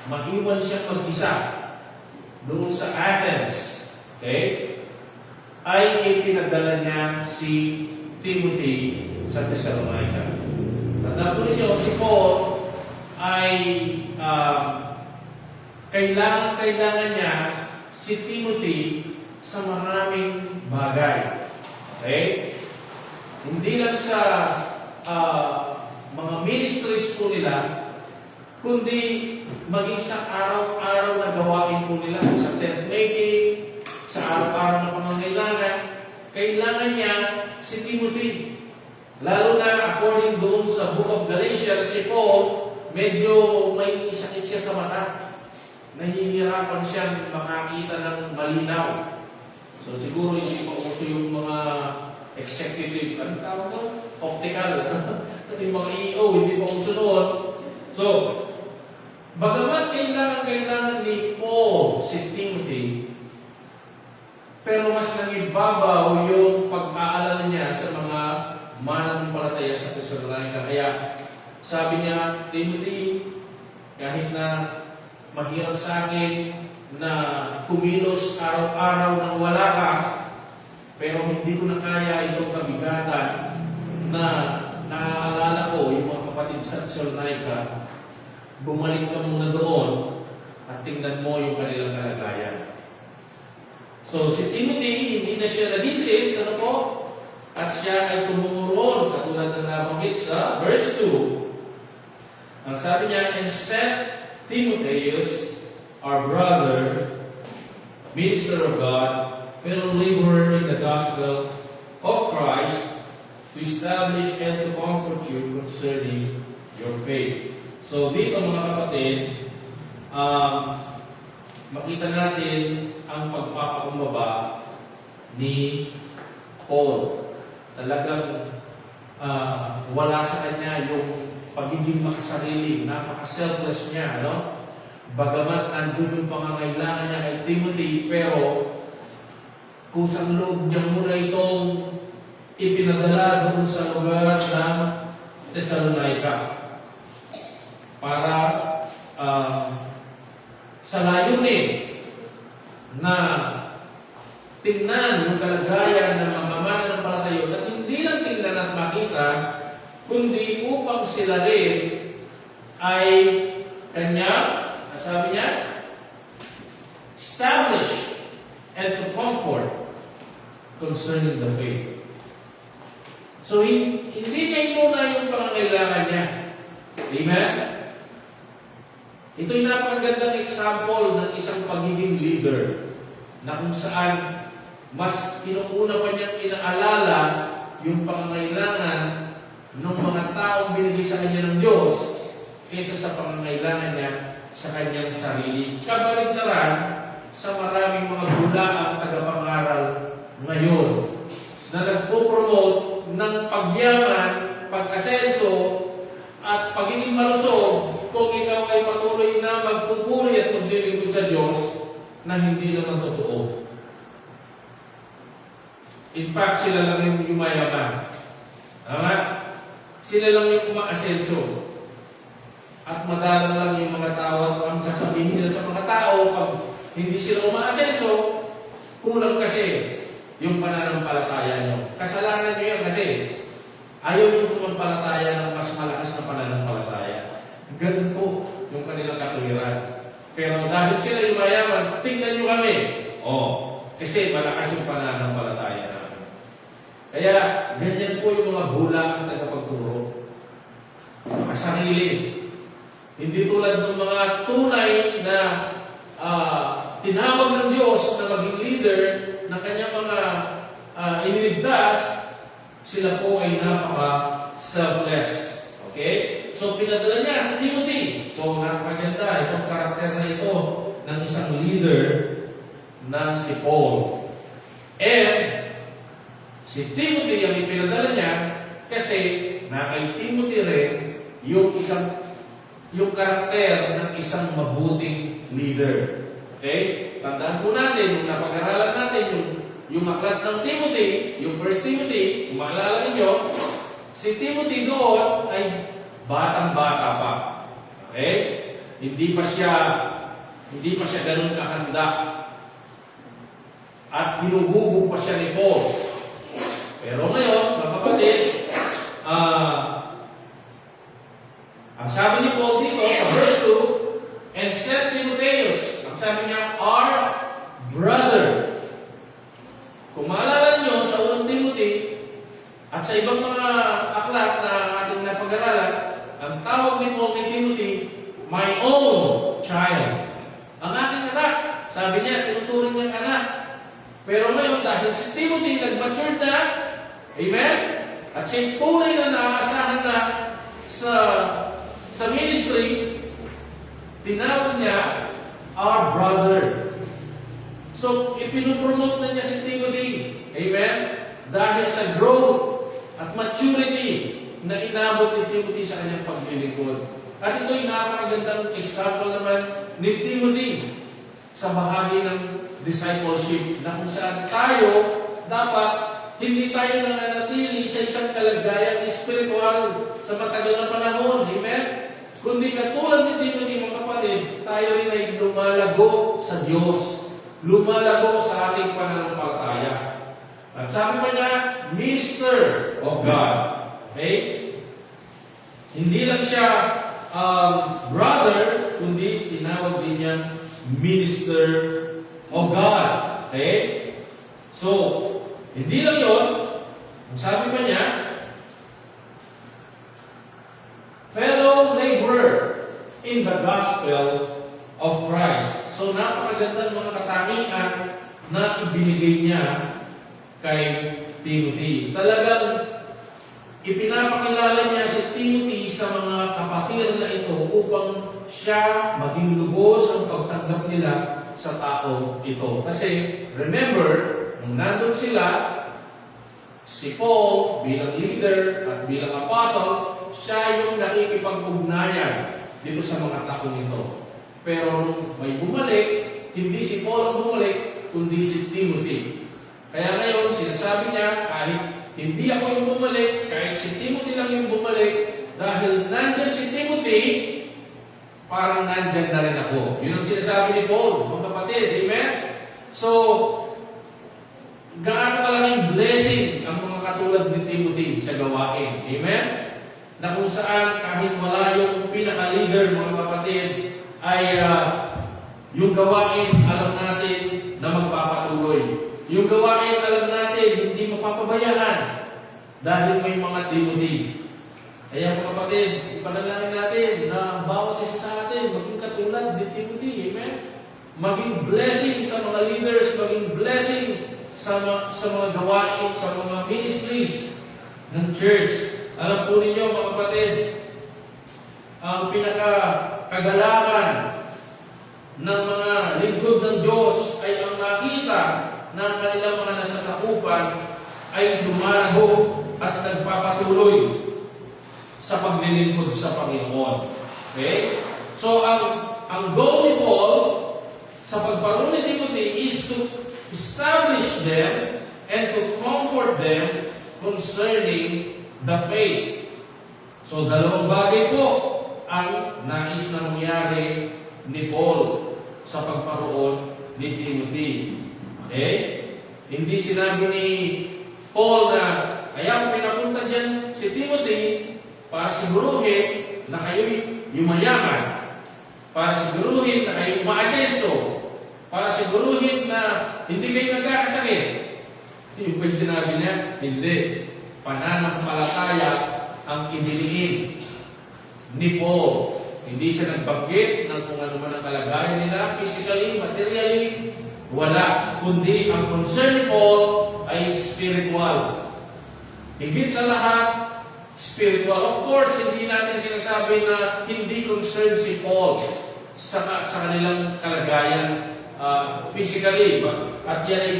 maiwan siyang mag-isa doon sa Athens, okay, ay ipinagdala niya si Timothy sa Thessalonica. Tandaan niyo, si Paul ay kailangan niya si Timothy sa maraming bagay. Okay? Hindi lang sa mga ministries po nila, kundi maging sa araw-araw na gawain po nila, sa tent making, sa araw-araw na pangangailangan, kailangan niya si Timothy. Lalo na according doon sa book of Galatians, si Paul, medyo may sakit siya sa mata. Nahihirapan siyang makakita ng malinaw. So siguro hindi pa uso yung mga executive, ano tawag doon? Optical. Yung mga EO, hindi pa uso noon. So, bagaman kailangan ni Paul si Timothy, pero mas nangibabaw yung pag-aalala niya sa mga mananampalataya sa Thessalonica. Kaya sabi niya, Timothy, kahit na mahirap sa akin na kumilos araw-araw nang wala ka, pero hindi ko na kaya itong kabigatan na naaalala ko yung mga kapatid sa Thessalonica. Bumalik ka muna doon at tingnan mo yung kanilang kalagayan. So, si Timothy, hindi na siya nag-insist, ano po? At siya ay tumuron, katulad ng nabanggit sa verse 2. Ang sabi niya, and sent Timotheus, our brother, minister of God, fellow laborer in the gospel of Christ, to establish and to comfort you concerning your faith. So dito mga kapatid, makita natin ang pagpapakumbaba ni Paul. Talagang wala sa kanya yung pagiging makasarili, napaka-selfless niya, no? Bagamat nandun yung pangangailangan niya kay Timothy, pero kusang loob niya muna itong ipinadala doon sa lugar ng Thessalonica para sa layunin na tingnan yung kalagayan ng mga mananampalataya at hindi lang tingnan at makita, kundi upang sila rin ay kanya, sabi niya, establish and to comfort concerning the faith. So, hindi niya inuna yung pangangailangan niya. Amen? Ito'y napakagandang example ng isang pagiging leader na kung saan mas pinuuna pa niyang inaalala yung pangangailangan ng mga taong binigay sa kanya ng Diyos kaysa sa pangangailangan niya sa kanyang sarili. Kabaligtaran sa maraming mga bulaang tagapangaral ngayon na nagpo-promote ng pagyaman, pag-asenso, at pagiging malusog kung ikaw ay patuloy na magpupuri at maglilingkod sa Diyos na hindi naman totoo. In fact, sila lang yung yumayaman. Tama? Sila lang yung umaasenso. At madalang lang yung mga tao at ang sasabihin nila sa mga tao pag hindi sila umaasenso, kulang kasi yung pananampalataya nyo. Kasalanan nyo yan kasi ayaw yung sumampalataya ng mas malakas na pananampalataya. Ganun po yung kanilang katuwiran. Pero dahil sila yung mayaman, tingnan nyo kami. Kasi malakas yung pananampalataya namin. Kaya ganyan po yung mga bulang tagapagturo. Makasarili. Hindi tulad ng mga tunay na tinawag ng Diyos na maging leader ng kanyang mga iniligtas, sila po ay napaka-selfless. Okay? So, pinadala niya si Timothy. So, napakaganda itong karakter na ito ng isang leader na si Paul. And, si Timothy ang ipinadala niya kasi na kay Timothy rin yung karakter ng isang mabuting leader. Okay? Tandaan po natin, nung napag-aralan natin yung aklat ng Timothy, yung 1 Timothy, kung maalala ninyo, si Timothy doon ay batang-bata pa. Okay? Hindi pa siya ganun kahanda. At hinuhubog pa siya ni Paul. Pero ngayon, mga kapatid, ang sabi ni Paul dito sa verse 2, and sent Timotheus, ang sabi niya, our brother. Kung maalala niyo sa unang Timothy at sa ibang mga aklat na ating napag-aralan, ang tawag ni Paul kay Timothy, my own child. Ang aking anak. Sabi niya, tinuturing niyang anak. Pero ngayon, dahil si Timothy nag-mature na, amen? at siya'y tunay na naaasahan na sa ministry, tinawag niya our brother. So, ipinupromote na niya si Timothy. Amen? Dahil sa growth at maturity na inabot ni Timothy sa kanyang paglilingkod. At ito'y napakagandang example naman ni Timothy sa bahagi ng discipleship na kung saan tayo dapat hindi tayo nananatili sa isang kalagayan spiritual sa matagal na panahon. Amen? Kundi katulad ni Timothy, mga kapatid, tayo rin ay lumalago sa Diyos. Lumalago sa ating pananampalataya. At sabi pa niya, minister of God. Okay? Hindi lang siya brother, kundi tinawag din niya minister of God. Okay? So, hindi lang yun. Ang sabi pa niya, fellow laborer in the gospel of Christ. So, napakagandang mga katangian na ibinigay niya kay Timothy. Talagang ipinapakilala niya si Timothy sa mga kapatiran na ito upang siya maging lubos ang pagtanggap nila sa tao ito. Kasi, remember, nung nandun sila, si Paul bilang leader at bilang apostle, siya yung nakikipag-ugnayan dito sa mga tao nito. Pero nung may bumalik, hindi si Paul ang bumalik, kundi si Timothy. Kaya ngayon, sinasabi niya, kahit hindi ako yung bumalik, kahit si Timothy lang yung bumalik, dahil nandyan si Timothy, parang nandyan na rin ako. Yun ang sinasabi ni Paul, mga kapatid. Amen? So, gaano kalaking blessing ang mga katulad ni Timothy sa gawain. Amen? Na kung saan kahit wala yung pinaka-leader, mga kapatid, ay yung gawain alam natin na magpapatuloy. Yung gawain alam natin hindi mapapabayaan dahil may mga Timothy. Kaya mga kapatid, ipanalangin natin na bawat isa sa atin maging katulad ni Timothy. Amen? Maging blessing sa mga leaders, maging blessing sa mga gawain, sa mga ministries ng church. Alam po ninyo mga kapatid, ang pinakakagalakan ng mga lingkod ng Diyos ay ang nakita ng kanilang mga nasasakupan ay lumalago at nagpapatuloy sa paglilingkod sa Panginoon. Okay? So, ang goal ni Paul sa pagparoon ni Timothy is to establish them and to comfort them concerning the faith. So, dalawang bagay po ang nais na mangyari ni Paul sa pagparoon ni Timothy. Okay? Hindi sinabi ni Paul na kaya pinapunta dyan si Timothy para siguruhin na kayo'y yumayaman, para siguruhin na kayo'y maasenso, para siguruhin na hindi kayo nagkakasakit. Yung ba sinabi niya? Hindi. Pananampalataya ang iniliin ni Paul. Hindi siya nagbanggit ng kung ano man ang kalagayan nila, physically, materially, wala. Kundi ang concern ni Paul ay spiritual. Higit sa lahat, spiritual. Of course, hindi natin sinasabi na hindi concerned si Paul sa kanilang kalagayan physically. At yan ay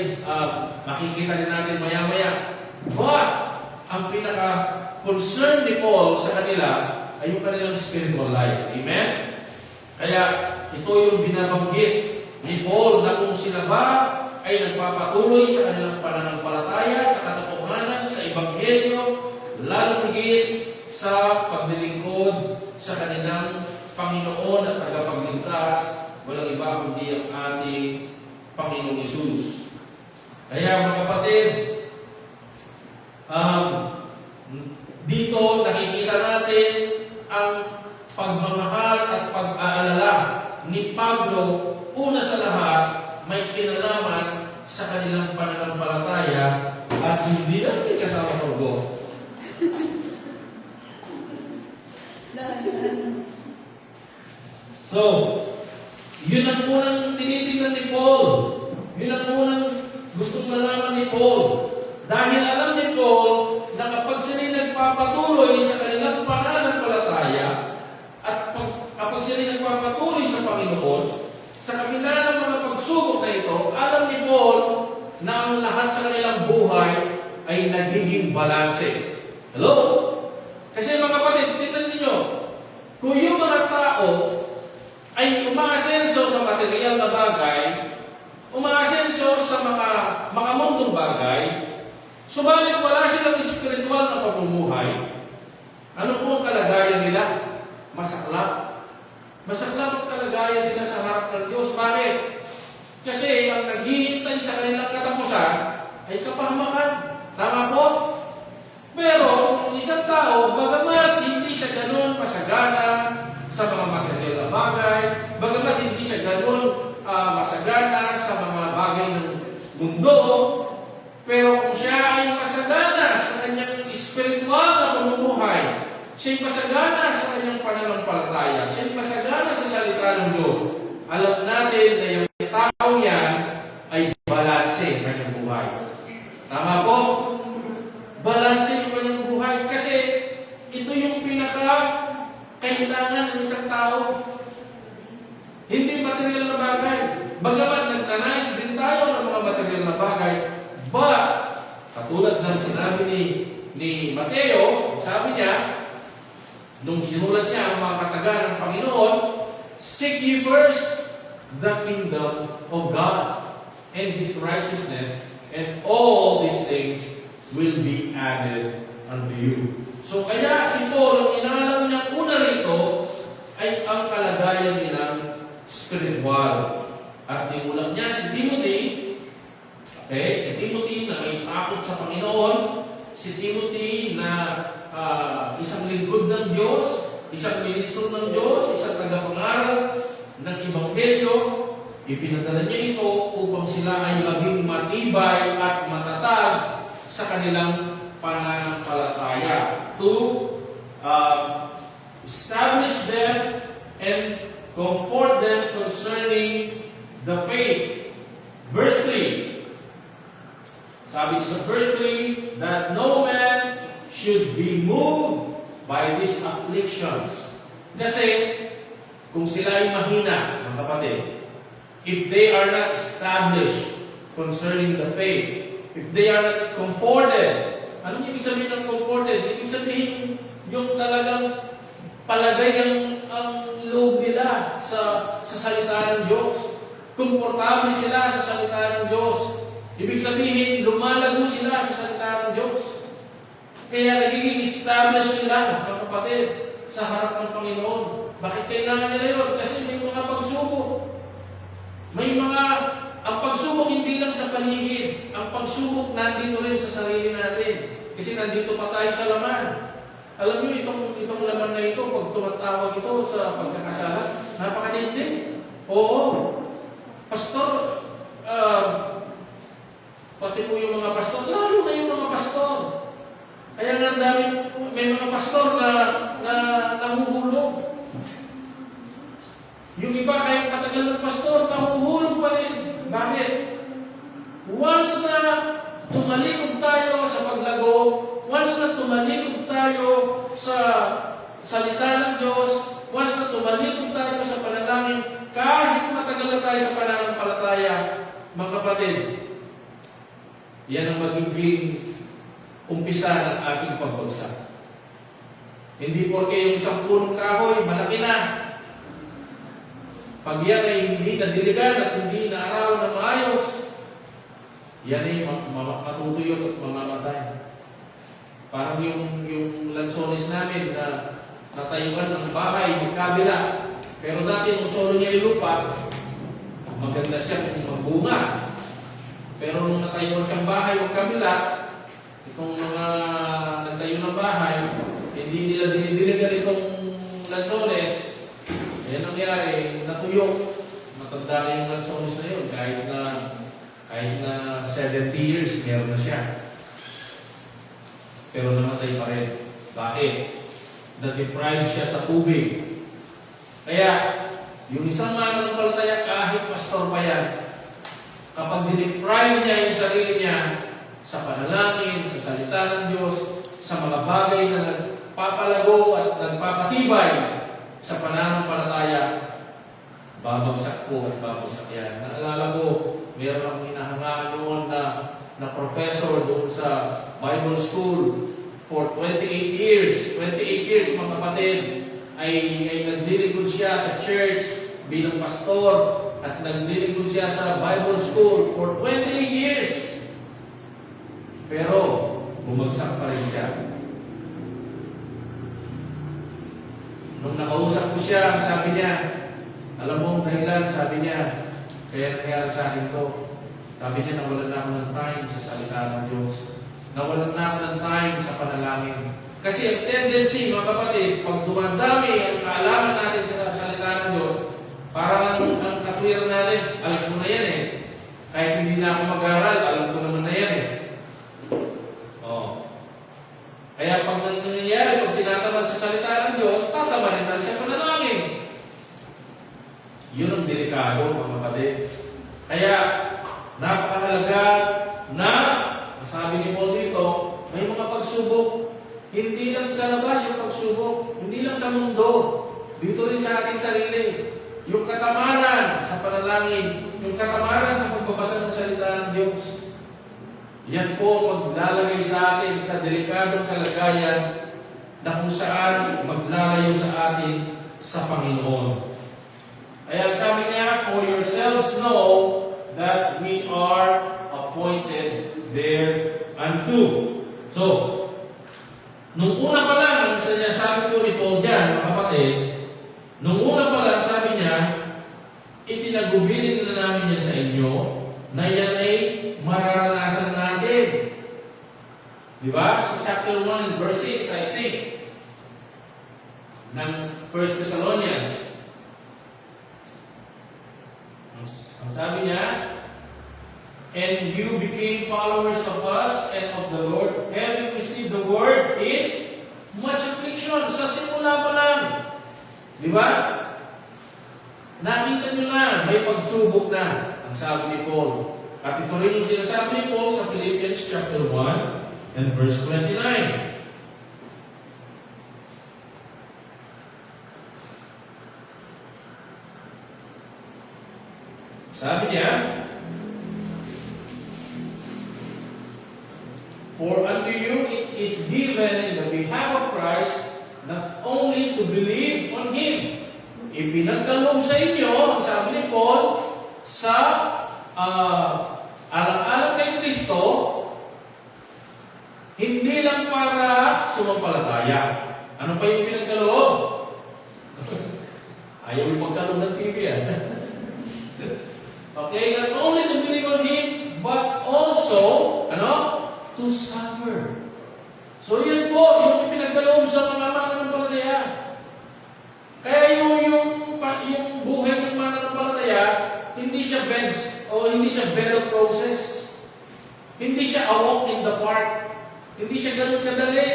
makikita rin natin maya-maya. But, ang pinaka-concern ni Paul sa kanila ay yung kanilang spiritual life. Amen? Kaya, ito yung binabanggit ni Paul na kung sila ba ay nagpapatuloy sa kanilang pananampalataya, sa katotohanan, sa Ebanghelyo, lalo higit sa paglilingkod sa kanilang Panginoon at tagapagligtas, walang iba kundi ang ating Panginoong Hesus. Kaya mga kapatid, dito nakikita natin ang pagmamahal at pag-aalala ni Pablo. Una sa lahat, may kinalaman sa kanilang pananampalataya at hindi lang may kasama ko. So, yun ang unang tinitingnan ni Paul. Yun ang unang gustong malaman ni Paul. Dahil alam ni Paul na kapag sila nagpapatuloy sa kanilang pananampalataya at kapag sila nagpapatuloy sa Panginoon, sa kabila ng mga pagsubok na ito, alam ni Paul na ang lahat sa kanilang buhay ay nagiging balanse. Hello? Kasi mga kapatid, tingnan niyo, kung yung mga tao ay umaasenso sa material na bagay, umaasenso sa mga mundong bagay, subalit wala silang spiritual na pamumuhay, ano po ang kalagayan nila? Masaklap. Masaklap ang kalagayan nila sa harap ng Diyos. Bakit? Kasi ang naghihintay sa kanilang katapusan ay kapahamakan. Tama po? Pero ang isang tao, bagamat hindi siya ganoon pasagana sa mga material na bagay, bagamat hindi siya ganoon masagana sa mga bagay ng mundo, pero kung siya ay masagana sa kanyang espiritual na pamumuhay, siya ay masagana sa kanyang pananampalataya, siya ay masagana sa salita ng Diyos, alam natin na yung tao niya ay balanse ng kanyang buhay. Tama po? Balanse yung kanyang buhay kasi ito yung pinaka-kailangan ng isang tao. Hindi material na bagay. Bagamat nagnanais din tayo ng mga material na bagay, but katulad ng sinabi ni Mateo, sabi niya, nung sinulat niya ang mga kataga ng Panginoon, seek ye first the kingdom of God and His righteousness, and all these things will be added unto you. So kaya si Paul, ang inalam niya una rito, ay ang kalagayan nilang spiritual. At nimulang niya si Timothy, okay, si Timothy na may takot sa Panginoon, si Timothy na isang lingkod ng Diyos, isang ministro ng Diyos, isang tagapangaral ng Ebanghelyo, ipinadala niya ito upang sila ay maging matibay at matatag sa kanilang pananampalataya, to establish them and comfort them concerning the faith. Verse 3. Sabi niya sa verse 3, that no man should be moved by these afflictions. Kasi, kung sila ay mahina, mga kapatid, if they are not established concerning the faith, if they are not comforted, anong ibig sabihin ng comforted? Ibig sabihin, yung talagang palagay ang loob nila sa salita ng Diyos. Komportable sila sa salita ng Diyos. Ibig sabihin, lumalago sila sa salita ng Diyos. Kaya nagiging established sila, mga kapatid, sa harap ng Panginoon. Bakit kailangan nila yun? Kasi may mga pagsubok. Ang pagsubok hindi lang sa paligid. Ang pagsubok nandito rin sa sarili natin. Kasi nandito pa tayo sa laman. Alam niyo, itong laman na ito, pag tumatawag ito sa pagkakasala, napakatindi. Oo. Pastor, pati po yung mga pastor, lalo na yung mga pastor. Kaya nga may mga pastor na nahuhulog. Yung iba kahit matagal ng pastor, nahuhulog pa rin. Bakit? Once na tumalikod tayo sa paglago, once na tumalikod tayo sa salita ng Diyos, once na tumalikod tayo sa panalangin, kahit matagal na tayo sa pananampalataya, mga kapatid, yan ang magiging umpisa ng ating pagbagsak. Hindi porke yung isang punong kahoy, malaki na. Pag yan ay hindi nadiligan at hindi naaraw na maayos, yan ay matutuyot at mamamatay. Parang yung lansones namin na natayuan ng bahay, magkabila. Pero dati yung solo niya yung lupa, maganda siya kung magbunga. Pero nung natayuan siyang bahay, magkabila, itong mga nagtayo ng bahay, hindi nila dinidiligan itong lansones. Ayan nangyari, natuyo. Matanda na yung lansones na yun, kahit na 70 years, meron na siya. Pero namatay pa rin. Bakit? Na-deprive siya sa tubig. Kaya, yung isang mananampalataya, kahit pastor pa yan, kapag dineprive niya yung sarili niya sa panalangin, sa salita ng Diyos, sa mga bagay na nagpapalago at nagpapatibay sa pananampalataya, babagsak po at babagsak yan. Naalala ko, meron akong hinahangaan noon na professor doon sa Bible School for 28 years. 28 years, mga kapatid, ay nagdiligod siya sa church bilang pastor at nagdiligod siya sa Bible School for 28 years. Pero, bumagsak pa rin siya. Nung nakausap ko siya, sabi niya, alam mo ang dahilan, sabi niya, kaya nangyari sa akin to. Sabi niya, nawalan na ako ng time sa salita ng Diyos. Nawalan na ako ng time sa panalangin. Kasi ang tendency, mga kapatid, pag dumadami ang kaalaman natin sa salita ng Diyos, parang ang katwiran natin, alam ko na yan eh. Kahit hindi na ako mag-aral, alam ko naman na yan eh. Oh. Kaya pag nangyayari, pag tinatamad sa salita ng Diyos, tatamarin natin sa panalangin. Yun ang delikado, mga kapatid. Kaya, napakahalaga na, sabi ni Paul dito, may mga pagsubok. Hindi lang sa labas yung pagsubok, hindi lang sa mundo, dito rin sa ating sarili. Yung katamaran sa panalangin, yung katamaran sa pagbabasa ng salita ng Diyos. Yan po maglalagay sa atin sa delikadong kalagayan na kung saan maglalayo sa atin sa Panginoon. Kaya sabi niya, for yourselves know that we are appointed thereunto. So, nung una pa lang, sabi po ni Paul dyan, mga kapatid, nung una pa lang, sabi niya, itinagubilin na namin yan sa inyo, na yan ay mararanasan natin. Di ba? Sa chapter 1 and verse 6, I think, ng 1 Thessalonians. Ang sabi niya, and you became followers of us and of the Lord, having received the word in much affliction. Sa simula pa lang. Di ba? Nakita nyo na, may pagsubok na, ang sabi ni Paul. At ito rin yung sinasabi ni Paul sa Philippians chapter 1 and verse 29. Sabi niya, for unto you it is given in the behalf of Christ not only to believe on Him. Ipinagkaloob sa inyo, ang sabi ni Paul, sa alang-alang kay Kristo, hindi lang para sumampalataya. Ano pa yung pinagkaloob? Ayaw yung magkaloob ng TV Okay, not only to believe on Him, but also, to suffer. So yan po, yung pinagkaloob sa mga mananampalataya. Kaya yung buhay ng mananampalataya, hindi siya beds o hindi siya bed of roses. Hindi siya a walk in the park. Hindi siya ganun kadali.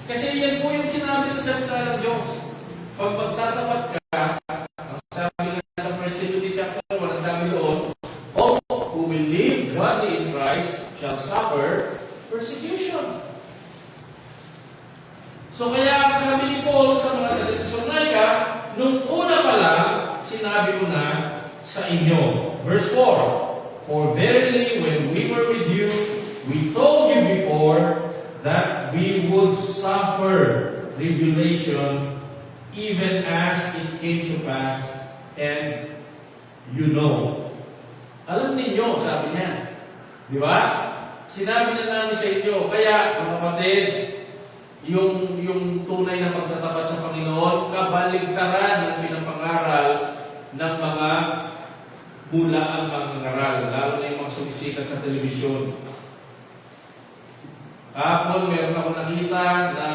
Kasi yan po yung sinabi ng salita ng Diyos. Pag magtatapat ka, ang sabi nga sa 1 Timothy chapter 1, ang sabi doon, all who will live godly in Christ shall suffer persecution. So kaya ang sabi ni Paul sa mga taga-Thessalonica, nung una pa lang, sinabi ko na sa inyo. Verse 4, for verily when we were with you, we told you before that we would suffer tribulation even as it came to pass, and you know. Alam ninyo, sabi niya. Di ba? Sinabi na namin sa inyo. Kaya, mga kapatid, yung tunay na pagtatapat sa Panginoon, kabaligtaran ng pinapangaral ng mga bulaang mangangaral, lalo na yung mga sumisikat sa telebisyon. Kahapon, meron ako nakita na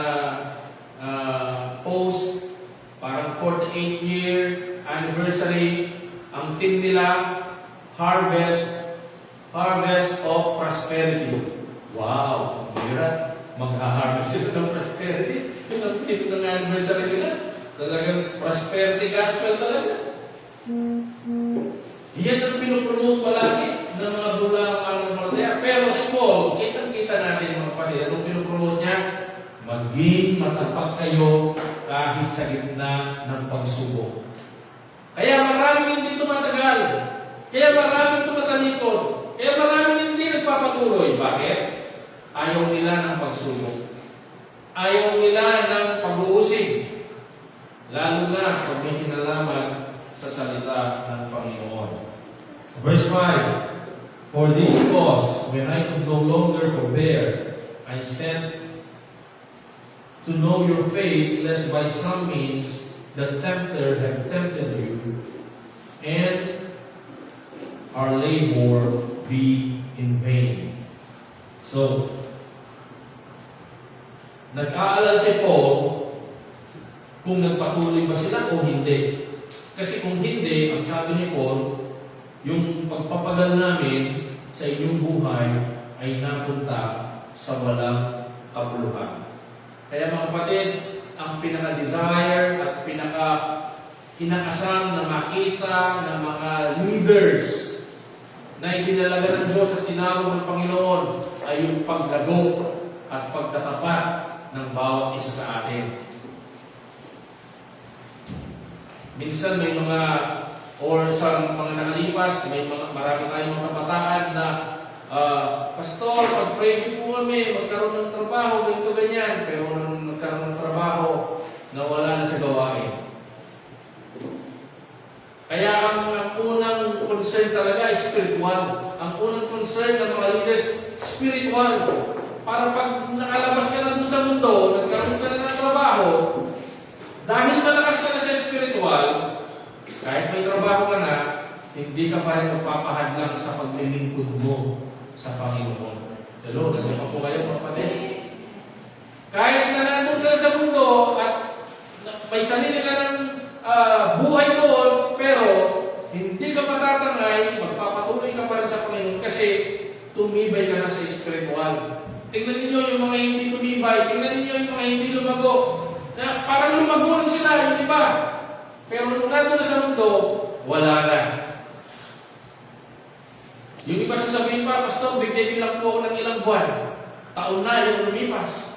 post, parang 48-year anniversary, ang team nila, Harvest of Prosperity. Wow! Ang hirap. Mag-harvest sila ng prosperity. Yung ang tip ng anniversary nila, talagang prosperity gospel talaga. Yan ang pinupromote palagi ng mga bulang mananampalataya. Pero si Paul, kitang-kita natin mga kapatid, anong pinupromote niya? maging matapat kayo kahit sa gitna ng pagsubok. Kaya maraming hindi tumatagal. Kaya maraming tumatalikod. Kaya maraming hindi nagpapatuloy. Bakit? Ayaw nila ng pagsubok. Ayaw nila ng pag-uusig. Lalo na pag may kinalaman sa salita ng Panginoon. Verse 5, For this cause, when I could no longer forbear, I sent to know your faith, lest by some means the tempter have tempted you, and our labor be in vain. So, nag-aalala si Paul kung nagpatuloy ba sila o hindi. Kasi kung hindi, ang sabi ni Paul, yung pagpapagal namin sa inyong buhay ay napunta sa walang kabuluhan. Kaya mga kapatid, ang pinaka-desire at pinaka-inakasam na makita ng mga leaders na itinalaga ng Diyos at tinawag ng Panginoon ay yung paglago at pagtatapat ng bawat isa sa atin. Minsan may mga, or sa mga nakalipas, marami tayong mga kabataan na Pastor, pag-pray niyo po kami, magkaroon ng trabaho, ganito ganyan. Pero nung nagkaroon ng trabaho, nawala na sa gawain. Kaya ang unang concern talaga ay spiritual. Ang unang concern ng mga leaders, spiritual. Para pag nakalabas ka na dun sa mundo, nagkaroon ka na ng trabaho, dahil malakas ka na sa spiritual, kahit may trabaho ka na, hindi ka pa rin magpapahadlang sa paglilingkod mo sa Panginoon. Hello, nandiyan pa po kayo mga kapatid. Kahit na nandun ka na sa mundo at may sarili ka ng buhay doon, pero hindi ka matatangay, magpapatuloy ka pa rin sa Panginoon kasi tumibay ka na sa spiritual. Tingnan ninyo yung mga hindi tumibay, tingnan ninyo yung mga hindi lumago. Na parang lumago lang sila, yung iba. Pero nung nandun na sa mundo, wala na. Yung iba sasabihin pa, Pastor, bigay lang po ako ng ilang buwan. Taon na yung lumipas.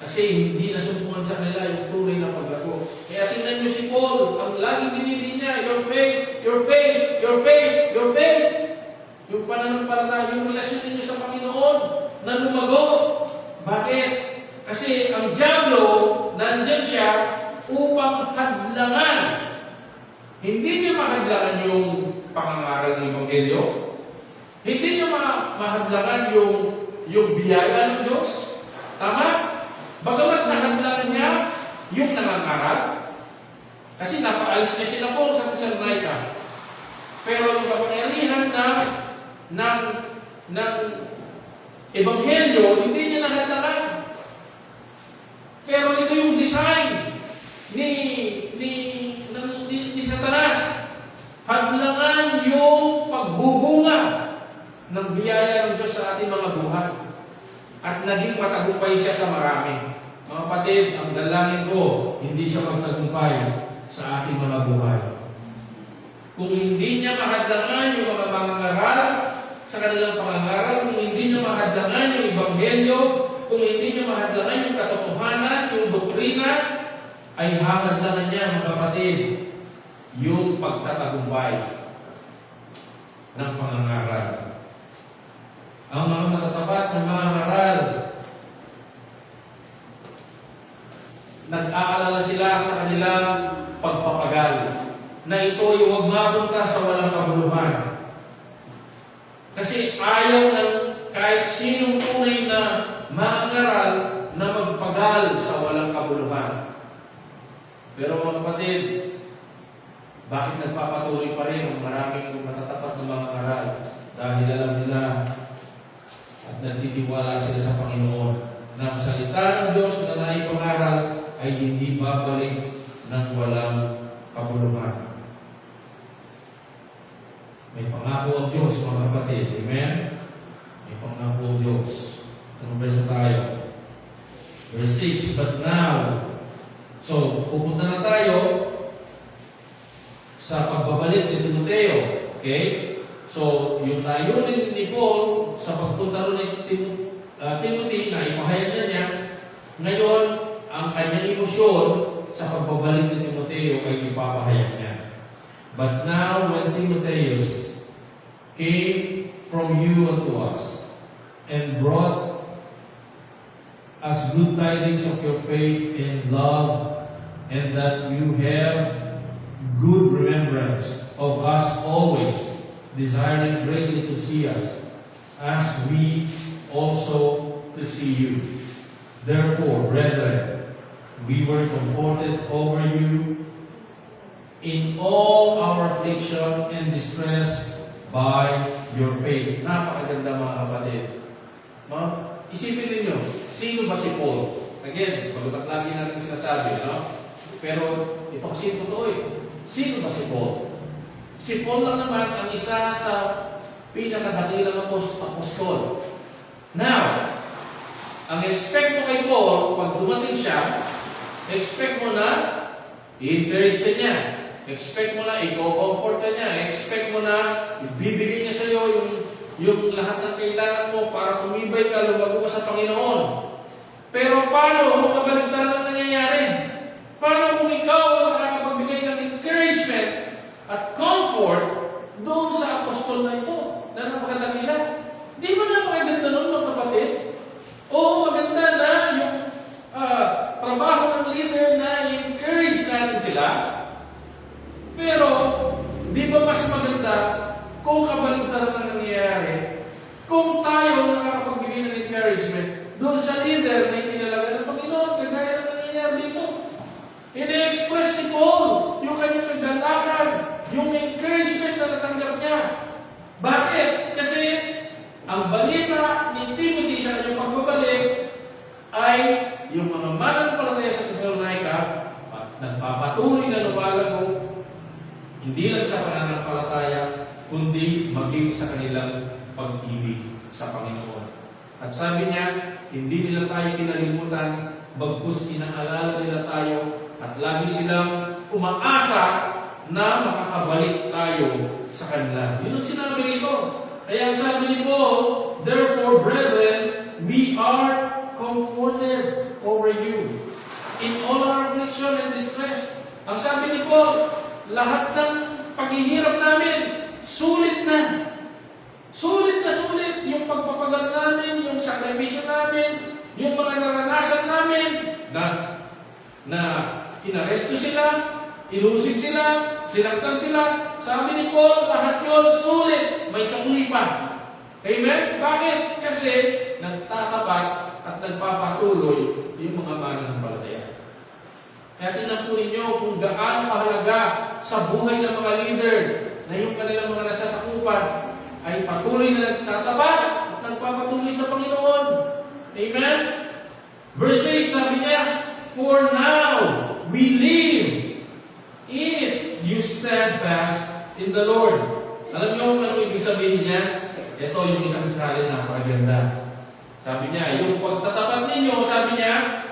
Kasi hindi nasumpungan sa kanila yung tunay na paglago. Kaya tingnan niyo si Paul, ang laging dinili niya, your faith, your faith, your faith, your faith. Yung pananampalataya, yung relasyon ninyo sa Panginoon na lumago. Bakit? Kasi ang diablo, nandyan siya upang hadlangan. Hindi niya mahadlangan yung pangangaral ng Ebanghelyo. Hindi niya mahadlangan yung biyaya ng Diyos. Tama? Bagamat nahadlangan niya yung nangangaral. Kasi napaalis niya sila po sa Thessalonica. Pero yung kapangyarihan ng Ebanghelyo, hindi niya nahadlangan. Pero ito yung design ni Satanas. Hadlangan yung pagbubunga ng biyaya ng Diyos sa ating mga buhay. At naging matagumpay siya sa marami. Mga kapatid, ang dalangin ko, hindi siya magtagumpay sa ating mga buhay. Kung hindi niya mahadlangan yung mga mangangaral sa kanilang pangangaral, kung hindi niya mahadlangan yung Ebanghelyo, kung hindi niya mahadlangan yung katotohanan, yung doktrina, ay hahadlangan niya, mga kapatid, yung pagtatagumpay ng pangangaral. Ang mga matatapat na mangangaral, nag-aalala sila sa kanilang pagpapagal na ito ay huwag mapunta sa walang kabuluhan. Kasi ayaw ng kahit sinong tunay na mangangaral na magpagal sa walang kabuluhan. Pero mga kapatid, bakit nagpapatuloy pa rin ang maraming matatapat na mangangaral? Dahil alam nila at nagtitiwala sila sa Panginoon na ang salita ng Diyos na naipangaral ay hindi babalik ng walang kabuluhan. May pangako ang Diyos, mga kapatid. Amen? May pangako ang Diyos. Anong verse tayo? Verse 6, But now, so, pupunta na tayo sa pagbabalik ni Timoteo. Okay? So, yung layunin ni Paul sa pagpunta rin ni kondisyon sa pagbabalik ni Timoteo ay ipapahayag niya. But now when Timotheus came from you unto us, and brought us good tidings of your faith and love, and that you have good remembrance of us always, desiring greatly to see us, as we also to see you. Therefore, brethren, we were comforted over you in all our affliction and distress by your faith. Napakaganda mga kapatid. Isipin ninyo, sino ba si Paul? Again, pagkat lagi natin sinasabi, no? Pero ito kasi totoo eh. Sino ba si Paul? Si Paul lang naman ang isa sa pinakadakilang apostol. Now, ang expect mo kay Paul, pag dumating siya, expect mo na i-encourage ka niya. Expect mo na i-comfort ka niya. Expect mo na ibibigay niya sa iyo yung lahat ng kailangan mo para tumibay ka, lumago ka sa Panginoon. Pero paano kung kabaligtaran ang nangyayari? Paano kung ikaw ang nakakapagbigay ng encouragement at comfort doon sa apostol na ito, na napakadakila? Di ba napakaganda nun, mga kapatid? Oo, maganda na yung trabaho ng leader na encourage natin sila. Pero, di ba mas maganda kung kabaligtaran ang nangyayari, kung tayo nakakapagbigay ng encouragement doon sa leader na itinalaga ng Panginoon, kagaya ng nangyayari dito. Ine-express ni Paul yung kanyang kagalakan, yung encouragement na natanggap niya. Bakit? Kasi ang balita ni Timothy sa kanyang pagbabalik ay yung mga mananampalataya sa Thessalonica at nagpapatuloy na lumalago hindi lang sa pananampalataya, kundi maging sa kanilang pag-ibig sa Panginoon. At sabi niya, hindi nila tayo kinalimutan, bagkus inaalala nila tayo, at lagi silang umaasa na makakabalik tayo sa kanila. Yun ang sinabi nito. Kaya sabi ni Paul, therefore, brethren, we are comforted over you in all our affliction and distress. Ang sabi ni Paul, lahat ng paghihirap namin, sulit na. Sulit na sulit yung pagpapagal namin, yung sakripisyo namin, yung mga naranasan namin na inaresto sila, ilusig sila, sinaktan sila. Sabi ni Paul, lahat yun sulit, may sukli pa. Amen? Bakit? Kasi nagtatapat at nagpapatuloy yung mga mananampalataya. Kaya tingnan po ninyo kung gaano kahalaga sa buhay ng mga leader na yung kanilang mga nasasakupan ay patuloy na nagtatapat at nagpapatuloy sa Panginoon. Amen? Verse 8, sabi niya, for now we live if you stand fast in the Lord. Alam niyo kung ano ibig sabihin niya? Ito yung isang salin na napakaganda. Sabi niya, yung pagtatapat ninyo, sabi niya,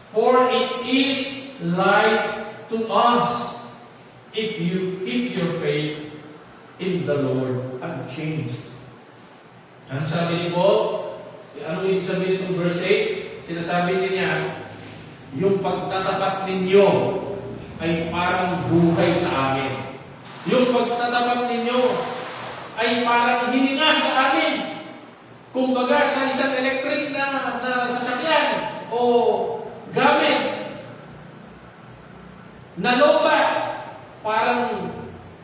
for it is life to us if you keep your faith in the Lord unchanged. Ano sabi ni Paul? Ano ibig sabihin itong verse 8? Sinasabi niya, yung pagtatapat ninyo ay parang buhay sa amin. Yung pagtatapat ninyo ay parang hininga sa amin. Kumbaga sa isang electric na sasakyan o gamit na lobat, parang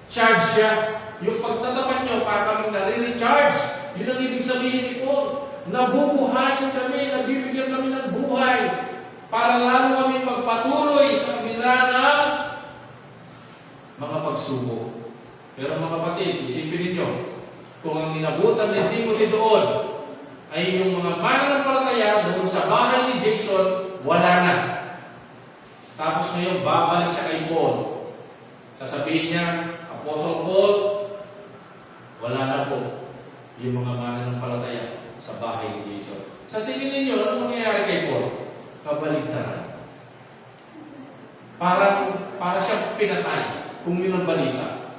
charge siya. Yung pagtatapat nyo, para kami nare-recharge. Yun ang ibig sabihin ni Paul. Nabubuhayin kami, nabibigyan kami ng buhay para lalo kami magpatuloy sa kabila ng mga pagsubok. Pero mga kapatid, isipin ninyo, kung ang inabutan ni Timothy doon ay yung mga mananampalataya doon sa bahay ni Jason, wala na. Tapos ngayon, babalik siya kay Paul. Sasabihin niya, Apostle Paul, wala na po yung mga mananampalataya sa bahay ni Jason. Sa tingin ninyo, ano mangyayari kay Paul? Kabaligtaran. Para siya pinatay kung yun ang balita.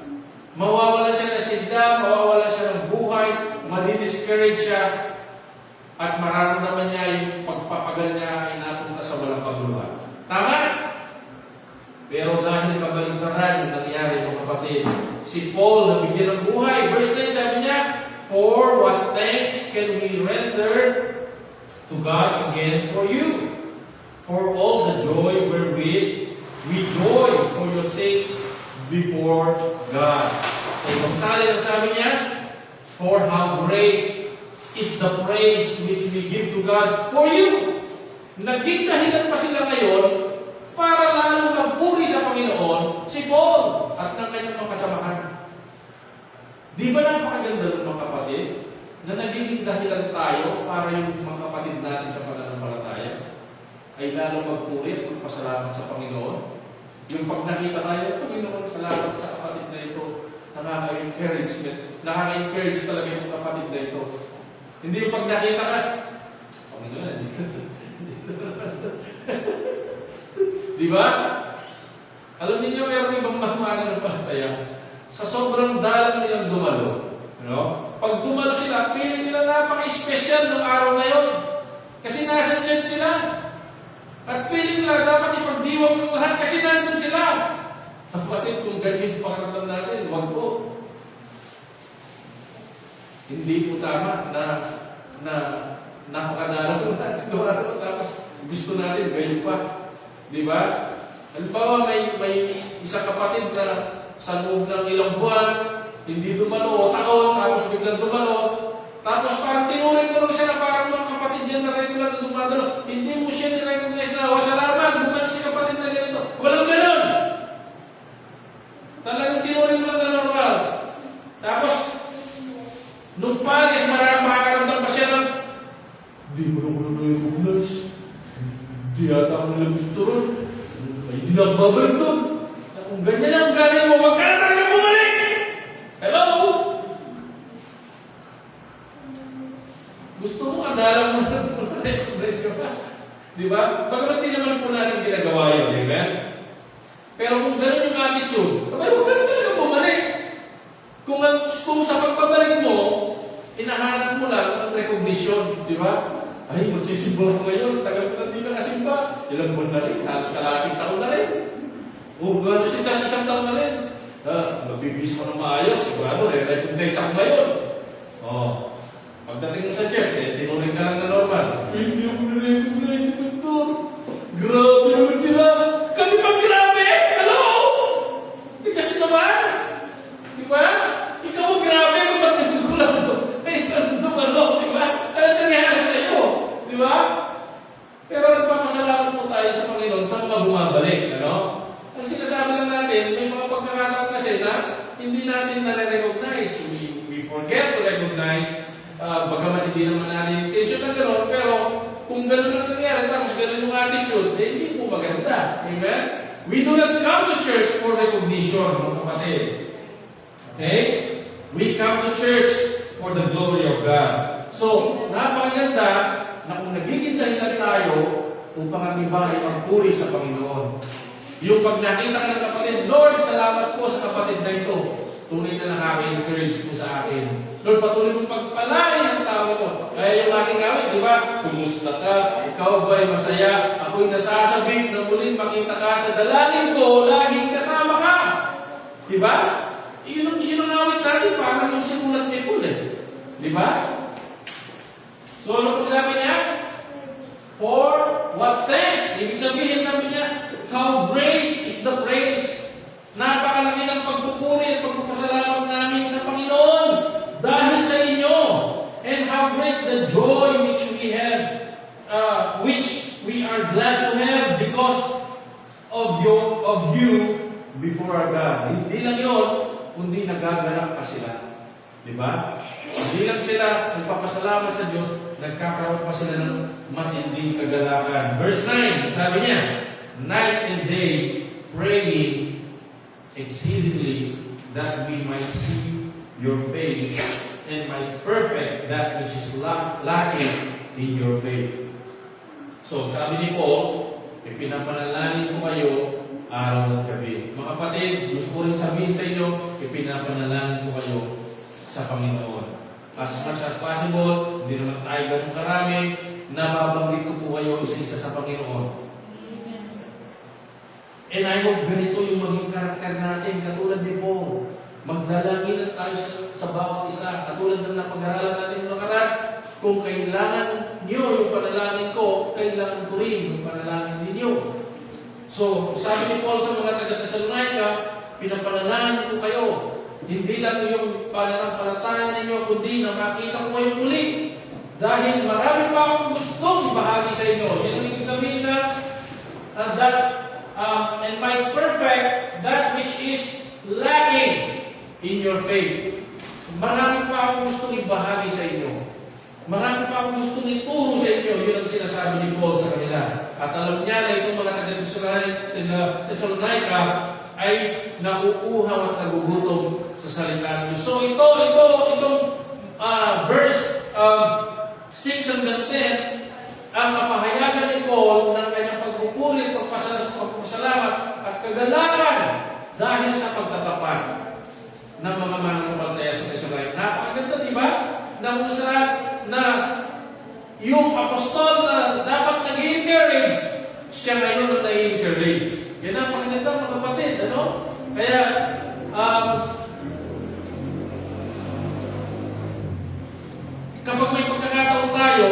Mawawala siya ng sigla, mawawala siya ng buhay, madi-discourage siya, at mararamdaman niya yung pagpapagal niya ay napunta sa walang pagluha. Tama? Pero dahil kabaligtaran yung nangyari mga kapatid, si Paul nabigyan ng buhay. Verse 9 sabi niya, "For what thanks can we render to God again for you? For all the joy wherewith we joy for your sake before God." So, ibang salin ang sabi niya, "For how great is the praise which we give to God for you." Naging dahilan pa sila ngayon para lalong magpuri sa Panginoon si Paul at ng kanyang mga kasamahan. Di ba napakaganda ng mga kapatid na naging dahilan tayo para yung mga kapatid natin sa pananampalataya ay lalong magpuri at magpasalamat sa Panginoon? Yung pag nakita tayo, Panginoon, salamat sa kapatid na ito. Nakaka-encourage talaga yung kapatid na ito. Hindi yung pag nakita ka, Panginoon, di ba? Alam niyo, meron ibang mahmana ng palataya. Sa sobrang dalang nilang dumalo, pag dumalo sila, feeling nila napaka-special ng araw na yun. Kasi nasa church sila. At feeling nila dapat ipagdiwang ng lahat kasi nandun sila. Kapatid, kung ganyan yung pakiramdam natin, huwag po. Hindi po tama na napakadalang po natin. Tapos gusto natin, gayon pa. Di ba? Halimbawa, may isang kapatid na sa loob ng ilang buwan, hindi dumalo o taon, tapos biglang dumalo, tapos parang tinuring mo lang siya na parang mga kapatid dyan na regular na dumadalo. Hindi mo siya ni-recognize na, salamat, bumalik si kapatid na ganito. Walang ganon! Talagang tinuring mo lang na normal. Tapos, nung palis, makakaramdam pa siya ng, di mo lang na-recognize. Di yata ako nila gusto ron. Ay, di lang babalik doon. Kung ganyan ang galing mo, wag ka na talaga bumalik! Hello? Gusto mo kadalang mo na recognize ka pa. Di ba? Bagamat di naman po natin ginagawa yun, di ba? Pero kung ganun yung attitude, abay, huwag ka na talaga bumalik. Kung sa pagpabalik mo, hinahanap mo lang ang recognition, di ba? Ay, magsisimba ko ngayon. Tagal ko na di nakasimba. Ilang buwan na rin. Halos kalaking taon na rin. O, gano'n isang taon na rin. Magbibis mo ng maayos. Sigurado, recognize ako ngayon. Pagdating mo sa church, tinuring ka lang na normal. Hindi ako na-recognize, Pastor. Grabe naman sila. Kami pang grabe! Hello? Di kasi naman. Di ba? Ikaw ang grabe. Kapag ko lang ito. Ay, dumalo. Di ba? Ano nangyari sa iyo? Di ba? Pero nagpapasalamat po tayo sa Panginoon sa mga bumabalik. Ang sinasabi lang natin, may mga pagkakataon kasi na hindi natin na-recognize. We forget to recognize. Bagamat hindi naman natin intention na gano'n, pero kung gano'n ang nangyari, tapos gano'n yung attitude, hindi po maganda. Amen? We do not come to church for recognition, mga kapatid. Okay? We come to church for the glory of God. So, napakaganda na kung nagiging dahilan tayo upang ang iba ay magpuri sa Panginoon. Yung pag nakita ka ng kapatid, Lord, salamat po sa kapatid na ito. Tunay na nakaka-encourage po sa akin. Lord, patuloy mong pagpalain ang tao ito. Kaya yung aking awit, di ba? Kumusta ka? Ikaw ba'y masaya? Ako'y nasasabik na muling makita ka sa dalangin ko, laging kasama ka. Di ba? Yun ang awit natin, parang yung simulat ni Paul Di ba? So, ano po sabi niya? For what thanks? Ibig sabihin, sabi niya, how great is the praise. Napakalaki ng pagpupuri at pagpapasalamat namin sa Panginoon dahil sa inyo. And how great the joy which we have, which we are glad to have because of you before our God. Hindi lang yun, kundi nagaganap pa sila. Di ba? Hindi lang sila nagpapasalamat sa Diyos, nagkakaroon pa sila ng matinding kagalakan. Verse 9, sabi niya, night and day praying exceedingly that we might see your face and might perfect that which is lacking in your faith. So, sabi ni Paul, ipinapanalangin ko kayo araw at gabi. Mga kapatid, gusto ko rin sabihin sa inyo, ipinapanalangin ko kayo sa Panginoon. As much as possible, hindi naman tayo ganun karami, nababanggit ko po kayo isa-isa sa Panginoon. And I hope ganito yung maging karakter natin, katulad ni Paul. Magdalangin tayo sa bawat isa, katulad ng napag-aralan natin ng nakaraan. Kung kailangan niyo yung panalangin ko, kailangan ko rin yung panalangin ninyo. So, sabi ni Paul sa mga taga-Thessalonica, pinapanalangin ko kayo. Hindi lang yung pananampalataya ninyo, kundi na makita ko kayo muli. Dahil marami pa akong gustong ibahagi sa inyo. Yun ang ibig sabihin na and might perfect that which is lacking in your faith. Marami pa akong gustong ibahagi sa inyo. Marami pa akong gustong ituro sa inyo. Yun ang sinasabi ni Paul sa kanila. At alam niya na itong mga taga-Thessalonica ay nauuhaw at nagugutom sa salita niyo. So itong verse 6 hanggang 10, ang kapahayagan ni Paul ng kanyang pagpupuri, pagpasalamat at kagalakan dahil sa pagtatapat ng mga mananampalataya sa Thessalonica. Napakaganda, di ba? Na kung saan na yung apostol na dapat nag-encourage, siya ngayon na nag-encourage. Yan ang pakaganda mga kapatid, ano? Kaya, kapag may pagkakataon tayo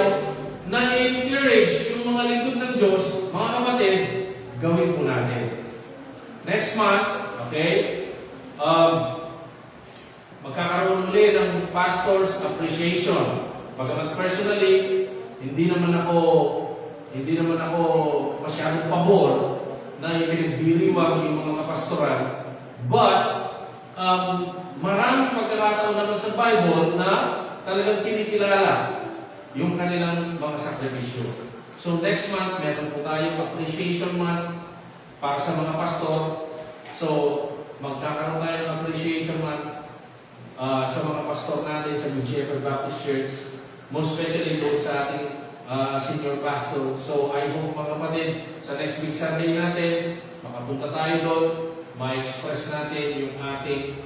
na i-encourage yung mga lingkod ng Diyos, mga kapatid, gawin po natin. Next month, okay, magkakaroon ulit ng Pastor's Appreciation. Bagamat personally, hindi naman ako masyadong pabor na ipinagbiriwang yung mga pastoral. But, maraming pagkakataon naman sa Bible na talagang kinikilala yung kanilang mga sakripisyo. So next month, meron po tayong appreciation month para sa mga pastor. So, magkakaroon tayo ng appreciation month sa mga pastor natin sa Good Shepherd Baptist Church, most especially doon sa ating senior pastor. So, I hope mga kapatid, sa next week Sunday natin, makapunta tayo doon, ma-express natin yung ating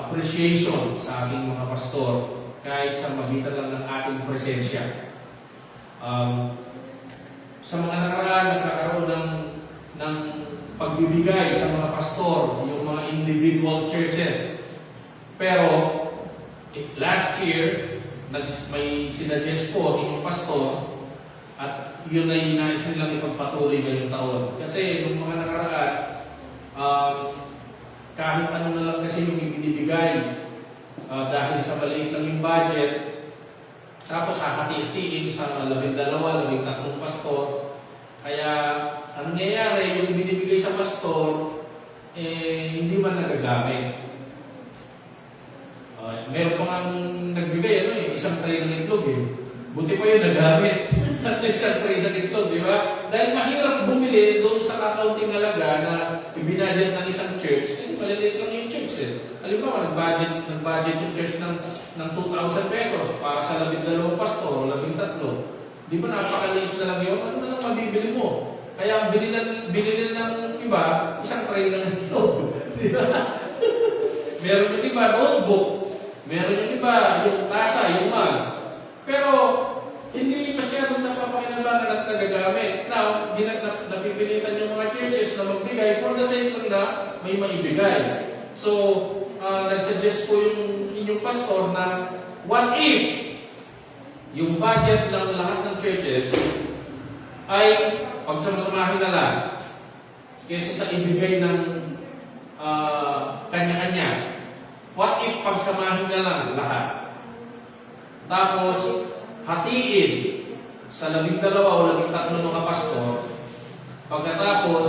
appreciation sa ating mga pastor kahit sa magitan lang ng ating presensya. Sa mga nakaraan, nagkakaroon ng pagbibigay sa mga pastor, yung mga individual churches. Pero, last year, may sinasuggest po yung pastor at yun ay nais nilang ipagpatuloy ngayong taon. Kasi yung mga nakaraan, kahit ano na lang kasi yung ibinibigay dahil sa maliit lang yung budget, tapos hahati-hatiin sa 12, 13 pastor. Kaya, ang nangyayari, yung ibinibigay sa pastor, hindi man nagagamit. Meron pa nga nagbigay, isang tray ng itlog eh. Buti pa yun nagamit. At least isang tray ng itlog, di ba? Dahil mahirap bumili doon sa kakaunting halaga na ibinadget ng isang church, kasi maliliit lang yung church eh. Halimbawa, nag-budget yung church ng 2,000 pesos para sa 12 pastor o 13. Di ba napakaliit na lang yun? Ano na lang mabibili mo? Kaya ang binili ng iba, isang tray ng itlog. Di ba? Meron yung iba, notebook. Meron yung iba, yung tasa, yung mug. Pero, hindi masyadong napapakinabangan at nagagamit. Now, napipilitan yung mga churches na magbigay for the sake na may maibigay. So, nagsuggest po yung inyong pastor na what if yung budget ng lahat ng churches ay pagsamasamahin na lang kaysa sa ibigay ng kanya-kanya. What if pagsamahin na lang lahat? Tapos, hatiin sa 12 o 13 mga pastor. Pagkatapos,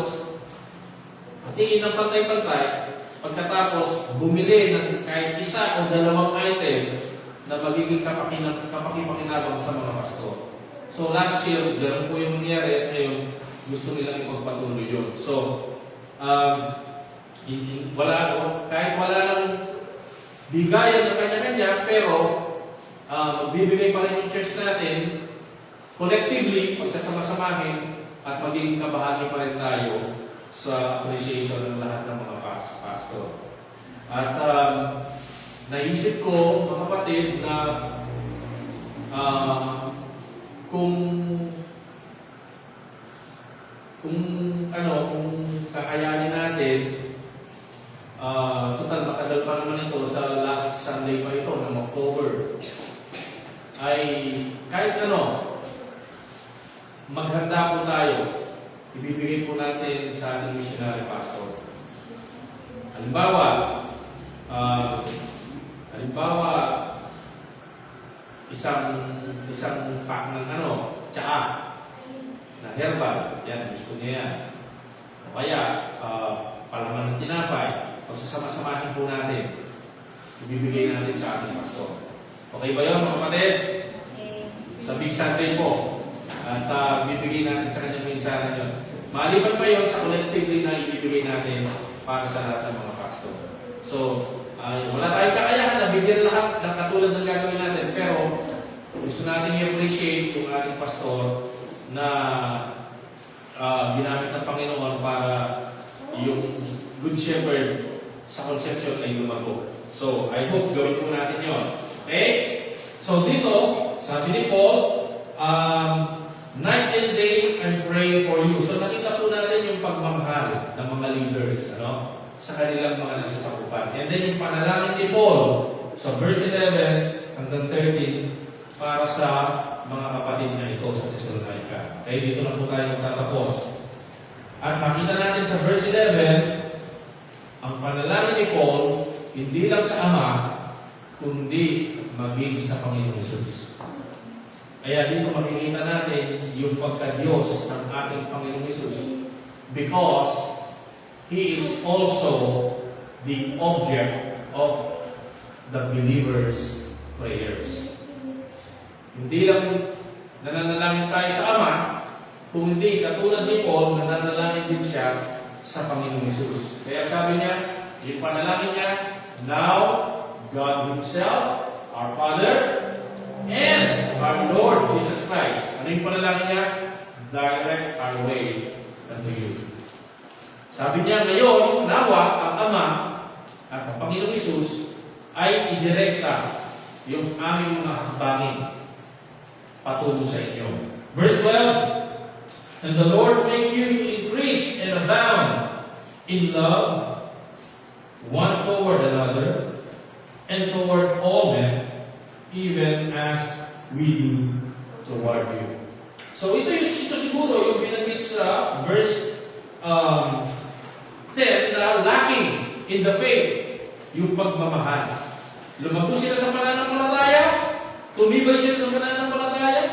hatiin ng pantay-pantay. Pagkatapos, bumili ng kahit isa o 2 item na magiging kapakipakinabang sa mga pastor. So last year, ganoon po yung nangyari at ngayon gusto nilang ipagpatuloy yun. So, kahit wala lang bigayan ng kanya-kanya, pero magbibigay pa rin yung church natin collectively, pagsasama-samahin at magiging kabahagi pa rin tayo sa appreciation ng lahat ng mga pastor. At naisip ko, mga kapatid, na kung kung kung kakayanin natin, total matagal pa naman ito, sa last Sunday pa ito ng October, ay kahit maghanda po tayo, ibibigay po natin sa ating missionary pastor. Halimbawa, isang pack ng tsaa na herbal, yan, gusto niya yan. O kaya, palaman ng tinapay, pagsasama-samahin po natin, ibibigay natin sa ating pastor. Okay ba yun, mga kapatid? Sa Big Sunday po. At bibigay natin sa kanyang mensahe yun. Maliban pa yun sa collectively na ibibigay natin para sa lahat ng mga pastor. So, wala tayong kakayahan na bigyan lahat ng katulad ng gagawin natin. Pero, gusto natin i-appreciate yung ating pastor na ginamit ng Panginoon para yung Good Shepherd sa conception ay lumago. So, I hope gawin po natin yun. Okay? So, dito, sabi ni Paul, night and day I'm praying for you. So, nakita po natin yung pagmamahal ng mga leaders, sa kanilang mga nasasakupan. And then, yung panalangin ni Paul, sa verse 11 hanggang 13, para sa mga kapatid niya ito sa Thessalonica. Okay, dito na po tayo magtatapos. At makita natin sa verse 11, ang panalangin ni Paul, hindi lang sa Ama, kundi maging sa Panginoon Jesus. Kaya dito makikita natin yung pagka-Diyos ng ating Panginoon Jesus, because He is also the object of the believer's prayers. Hindi lang nananalangin tayo sa Ama, kung hindi, katulad ni Paul, nananalangin din siya sa Panginoon Jesus. Kaya sabi niya, yung panalangin niya, now, God Himself, our Father, and our Lord Jesus Christ. Ano yung panalangin niya? Direct our way unto you. Sabi niya ngayon, nawa, ang Ama at ang Panginoong Jesus ay idirekta yung aming mga hakbangin patungo sa inyo. Verse 12, and the Lord make you to increase and abound in love one toward another and toward all men, even as we do toward you. So ito siguro yung binanggit sa verse 10 na lacking in the faith, yung pagmamahal. Lumago sila sa pananampalataya, tumibay sila sa pananampalataya,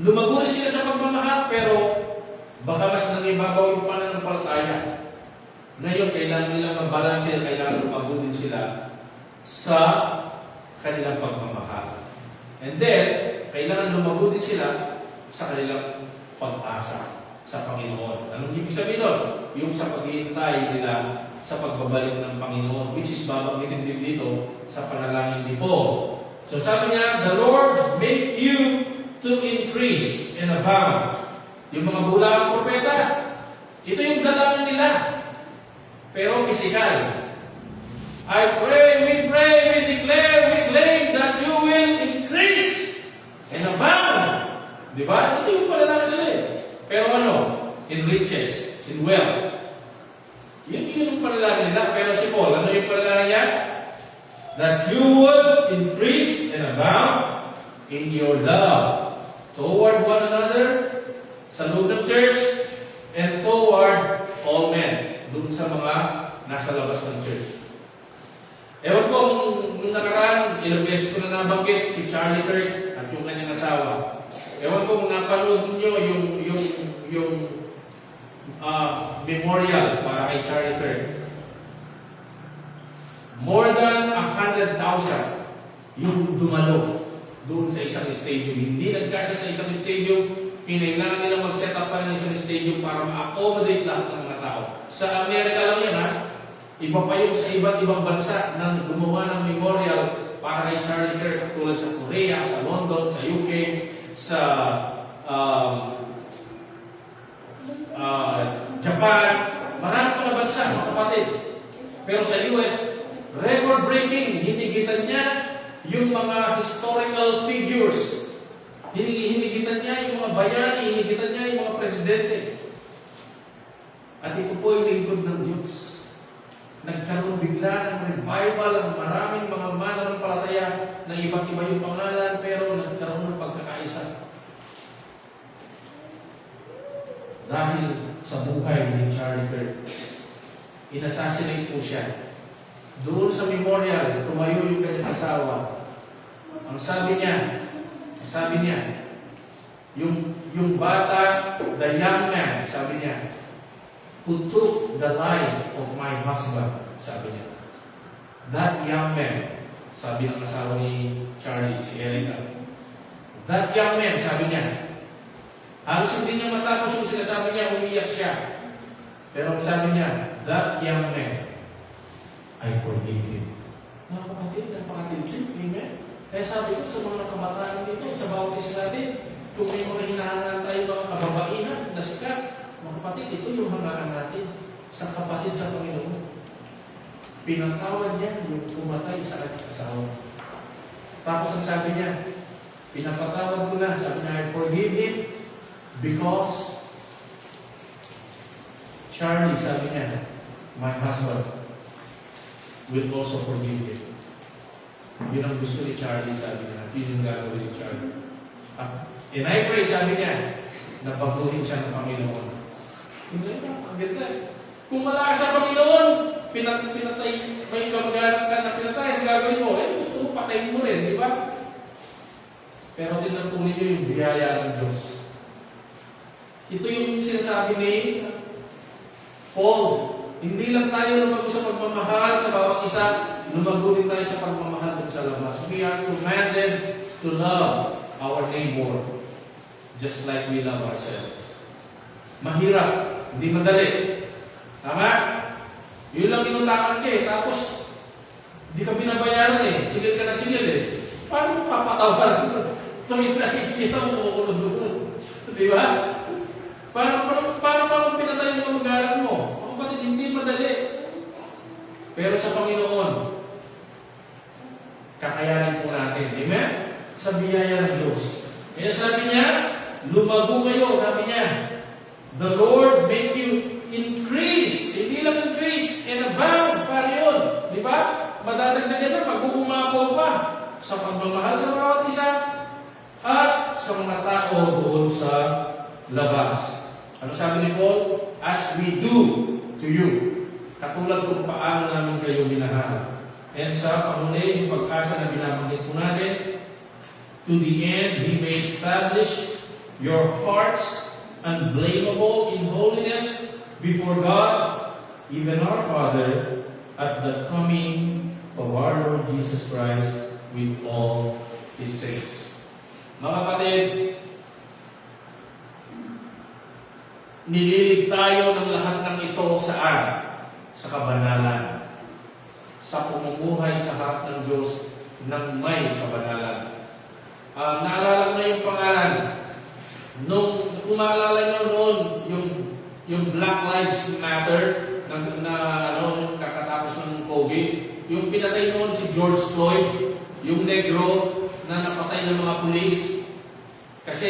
lumago rin sila sa pagmamahal, pero baka mas nangibabaw yung pananampalataya. Ngayon, kailangan nilang mabalanse, kailangan lumago din sila sa kanilang pagmamahal. And then, kailangan lumago din sila sa kanilang pag-asa sa Panginoon. Anong ibig sabihin nun? Yung sa paghihintay nila sa pagbabalik ng Panginoon, which is babanggitin din dito sa panalangin ni Paul. So sabi niya, the Lord make you to increase and abound. Yung mga bulang propeta, ito yung dalangin nila. Pero physical. I pray, we declare, we claim that you will increase and abound. Di ba? Ito yung panalangin nila. Pero in riches, in wealth. Yun yung panalangin nila. Pero si Paul, ano yung panalangin niya? That you would increase and abound in your love toward one another, sa loob ng church, and toward all men, doon sa mga nasa labas ng church. Ewan ko, nung nakaraan, ilang beses ko na nabanggit si Charlie Kirk at yung kanyang asawa. Ewan ko kung napanood nyo yung memorial para kay Charlie Kirk. More than 100,000 yung dumalo doon sa isang stadium. Hindi nagkasya sa isang stadium, pinailangan nilang mag-set up pa ng isang stadium para ma-accommodate lahat ng mga tao. Sa Amerika lang yan, iba pa yung sa iba't ibang bansa nang gumawa ng memorial para kay Charlie Kirk, tulad sa Korea, sa London, sa UK, sa Japan, marami pa na bansa, mga kapatid. Pero sa US, record-breaking, hinigitan niya yung mga historical figures Hinigitan niya yung mga bayani, hinigitan niya yung mga presidente. At ito po yung lingkod ng Diyos. Nagkaroon bigla ng revival ang maraming mga mananampalataya na iba't iba yung pangalan, pero nagkaroon ng pagkakaisa. Dahil sa buhay ni Charlie Kirk, inassassinate po siya. Doon sa memorial, tumayo yung kanyang asawa. Ang sabi niya, yung bata, the young man, sabi niya, who took the life of my husband, sabi niya. That young man, sabi ng asawa ni Charlie, si Erica. That young man, sabi niya, halos hindi niya matapos yung sinasabi niya, umiyak siya. Pero sabi niya, that young man, I forgive him. Mga kapatid, napakatindi. Amen? Kaya sabi ko sa mga kabataan dito, sa bawat isa natin, kung may mga hinahangaan tayo mga kababaihan na sikat, mga kapatid, ito yung hangaan natin sa kapatid sa Panginoon. Pinatawad niya yung pumatay sa kanyang asawa. Tapos ang sabi niya, pinapatawad ko na, sabi niya, I forgive him because Charlie, sabi niya, my husband will also forgive him. Yun ang gusto ni Charlie, sabi niya. Yun yung gagawin ni Charlie. And I pray, sabi niya, na baguhin siya ng Panginoon. Hindi ba? Ang ganda. Kung wala ka sa Panginoon, pinatay, may kamag-anak ka na pinatay, ang gagawin mo, gusto mo, patayin mo rin, di ba? Pero tingnan po ninyo yung biyaya ng Diyos. Ito yung sinasabi ni Paul. Hindi lang tayo lumago sa pagmamahal sa bawat isa, lumago din tayo sa pagmamahal dun sa labas. We are commanded to love our neighbor just like we love ourselves. Mahirap, hindi madali. Tama? Yun lang inulangan ka tapos hindi ka binabayaran Sigil ka na sigil Paano mo papatawaran? Tumit na nakikita mo kukulod doon. Di ba? Paano pinatay mo mag-aaral mo? Kapatid, hindi madali. Pero sa Panginoon, kakayanin po natin. Amen? Sa biyaya ng Diyos. Kaya sabi niya, lumago kayo. Sabi niya, the Lord make you increase. Hindi lang increase and abound. Paano yun? Di ba? Madadagdagan na, mag-uumapaw pa sa pagmamahal sa bawat isa at sa mga tao doon sa labas. Ano sabi ni Paul? As we do to you. Katulad kung paano namin kayo minahal. And sa pangunay, yung pag-asa na binabanggit po natin, to the end, He may establish your hearts unblameable in holiness before God, even our Father, at the coming of our Lord Jesus Christ with all His saints. Mga kapatid, nililig tayo ng lahat ng ito saan? Sa kabanalan. Sa pumumuhay sa harap ng Diyos ng may kabanalan. Naalala ko na yung pangalan. Kung maalala nyo noon, yung Black Lives Matter, yung kakatapos ng COVID, yung pinatay noon si George Floyd, yung negro na napatay ng mga pulis. Kasi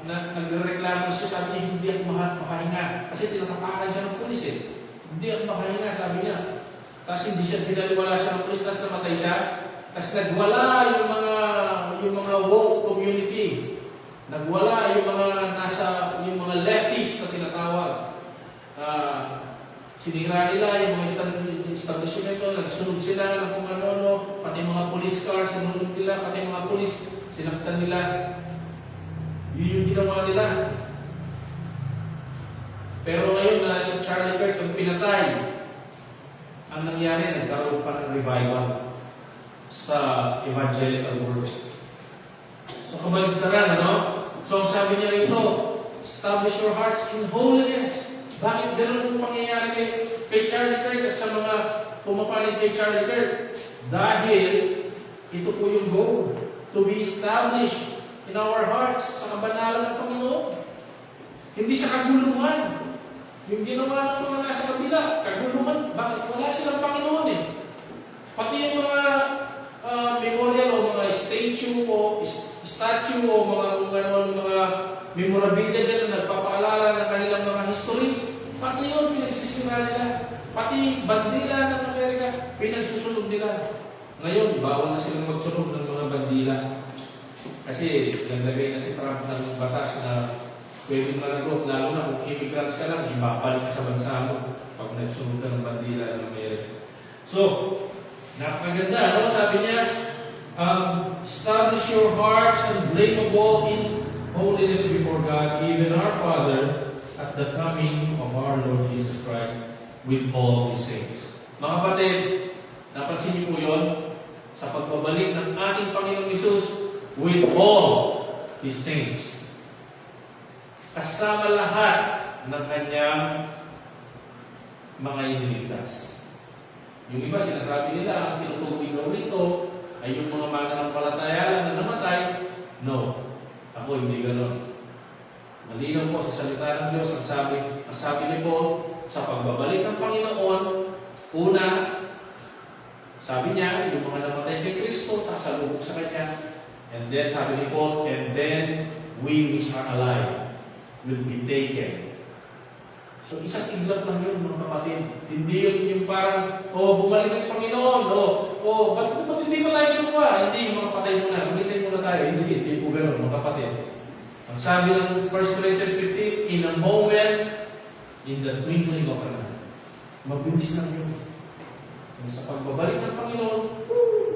nagreklamo siya, sabi niya, hindi ako makahinga. Kasi tinatapakan siya ng pulis Hindi ako makahinga, sabi niya. Tapos hindi siya pinaliwala siya ng pulis, tapos namatay siya. Tapos nagwala yung mga woke community. Nagwala yung mga leftists na tinatawag. Sinira nila yung mga establishmento, nagsunod sila ng kung ano, pati mga police cars, sinunod nila, pati mga police, sinaktan nila. Yun yung ginawa nila. Pero ngayon na si Charlie Kirk ang pinatay, ang nangyari, nagkaroon pa ng revival sa evangelical world. So kabaligtaran, So sabi niya rito, establish your hearts in holiness. Bakit ganoon ang pangyayari kay Charlie Kirk at sa mga pumapanig kay Charlie Kirk? Dahil ito po yung goal, to be established in our hearts sa kabanalan ng Panginoon. Hindi sa kaguluhan. Yung ginawa ng mga nasa kabila, kaguluhan, bakit wala silang Panginoon Pati yung mga memorial o mga statue o statue o mga memorabilia dyan na nagpapaalala ng kanilang mga history. Pati yun, pinagsisira nila. Pati bandila ng Amerika, pinagsusunod nila. Ngayon, bawal na silang magsunod ng mga bandila. Kasi naglagay na si Trump ng batas na pwedeng managot, lalo na kung immigrants ka lang, ibabalik ka sa bansa mo pag nagsunod ka ng bandila ng Amerika. So, napakaganda, no? Sabi niya, establish your hearts unblameable in holiness before God, even our Father, at the coming of our Lord Jesus Christ with all His saints. Mga kapatid, napansin niyo po yun? Sa pagbabalik ng ating Panginoong Hesus with all His saints. Kasama lahat ng kanyang mga iniligtas. Yung iba, sinasabi nila, ang tinutukoy daw rito ay yung mga mananampalataya lang na namatay. No, ako hindi ganon. Malinaw po sa salita ng Diyos ang sabi niyo po, sa pagbabalik ng Panginoon, una, sabi niya, yung mga namatay kay Kristo, sasalubog sa Kanya. And then, sabi niyo po, and then, we which are alive will be taken. So, isang iglap lang yun, mga kapatid. Hindi yun yung parang, bumalik ng Panginoon, ba't hindi pa tayo ginawa? Hindi, yung mga patay muna, bumalik muna tayo. Hindi po gano'n, mga kapatid. Ang sabi ng 1 Corinthians 15, in a moment, in the twinkling of an eye. Mabilis lang yun. Sa pagbabalik ng Panginoon,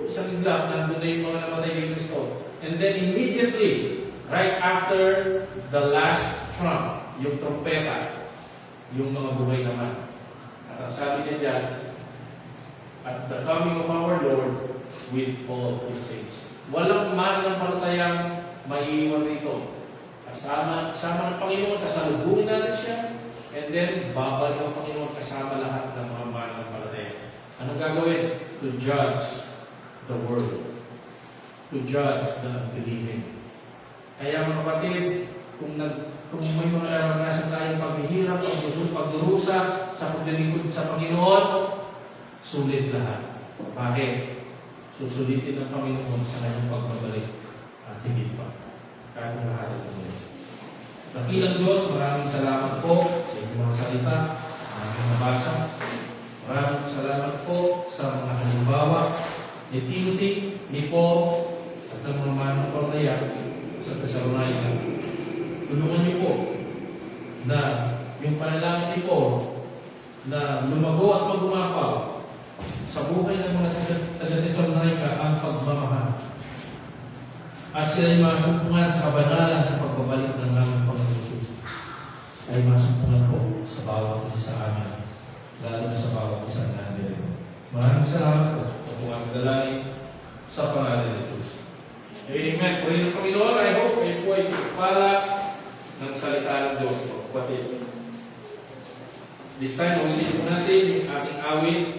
isang iglap, nandun na yung mga namatay kay Kristo. And then immediately, right after the last trump, yung trompeta, yung mga buhay naman. At ang sabi niya dyan, at the coming of our Lord with all His saints. Walang man ng palatayang maiiwan rito. Kasama ng Panginoon, sasalubungin natin siya, and then babalik ang Panginoon kasama lahat ng mga man ng palataya. Anong gagawin? To judge the world. To judge the unbelieving. Kaya mga kapatid, kung may mga naranasan tayong paghihirap, pagdurusa sa paglilingkod sa Panginoon, sulit lahat. Bakit? Susulitin ng Panginoon sa kanyang pagbabalik at higit pa. Kahit ng lahat ito. Dakilang Diyos, maraming salamat po sa inyong mga salita, maraming nabasa. Maraming salamat po sa mga halimbawa ni Timothy, ni Paul, at ng mga mananampalataya sa Thessalonica. Tulungan niyo po na yung panalangin ni Paul na lumago at magumapaw sa buhay ng mga taga-Thessalonica ang pagmamahal. At sila'y masumpungan sa kabanalan sa pagbabalik ng aming Panginoon Jesus. Ay masumpungan po sa bawat isa sa amin, lalo na sa bawat isa na nandito. Maraming salamat po sa buong dalangin sa pangalan ni Jesus. Amen. Purihin ng Panginoon, I hope kayo po ay pala ng salita ng Diyos po. This time, ulitin po natin yung ating awit.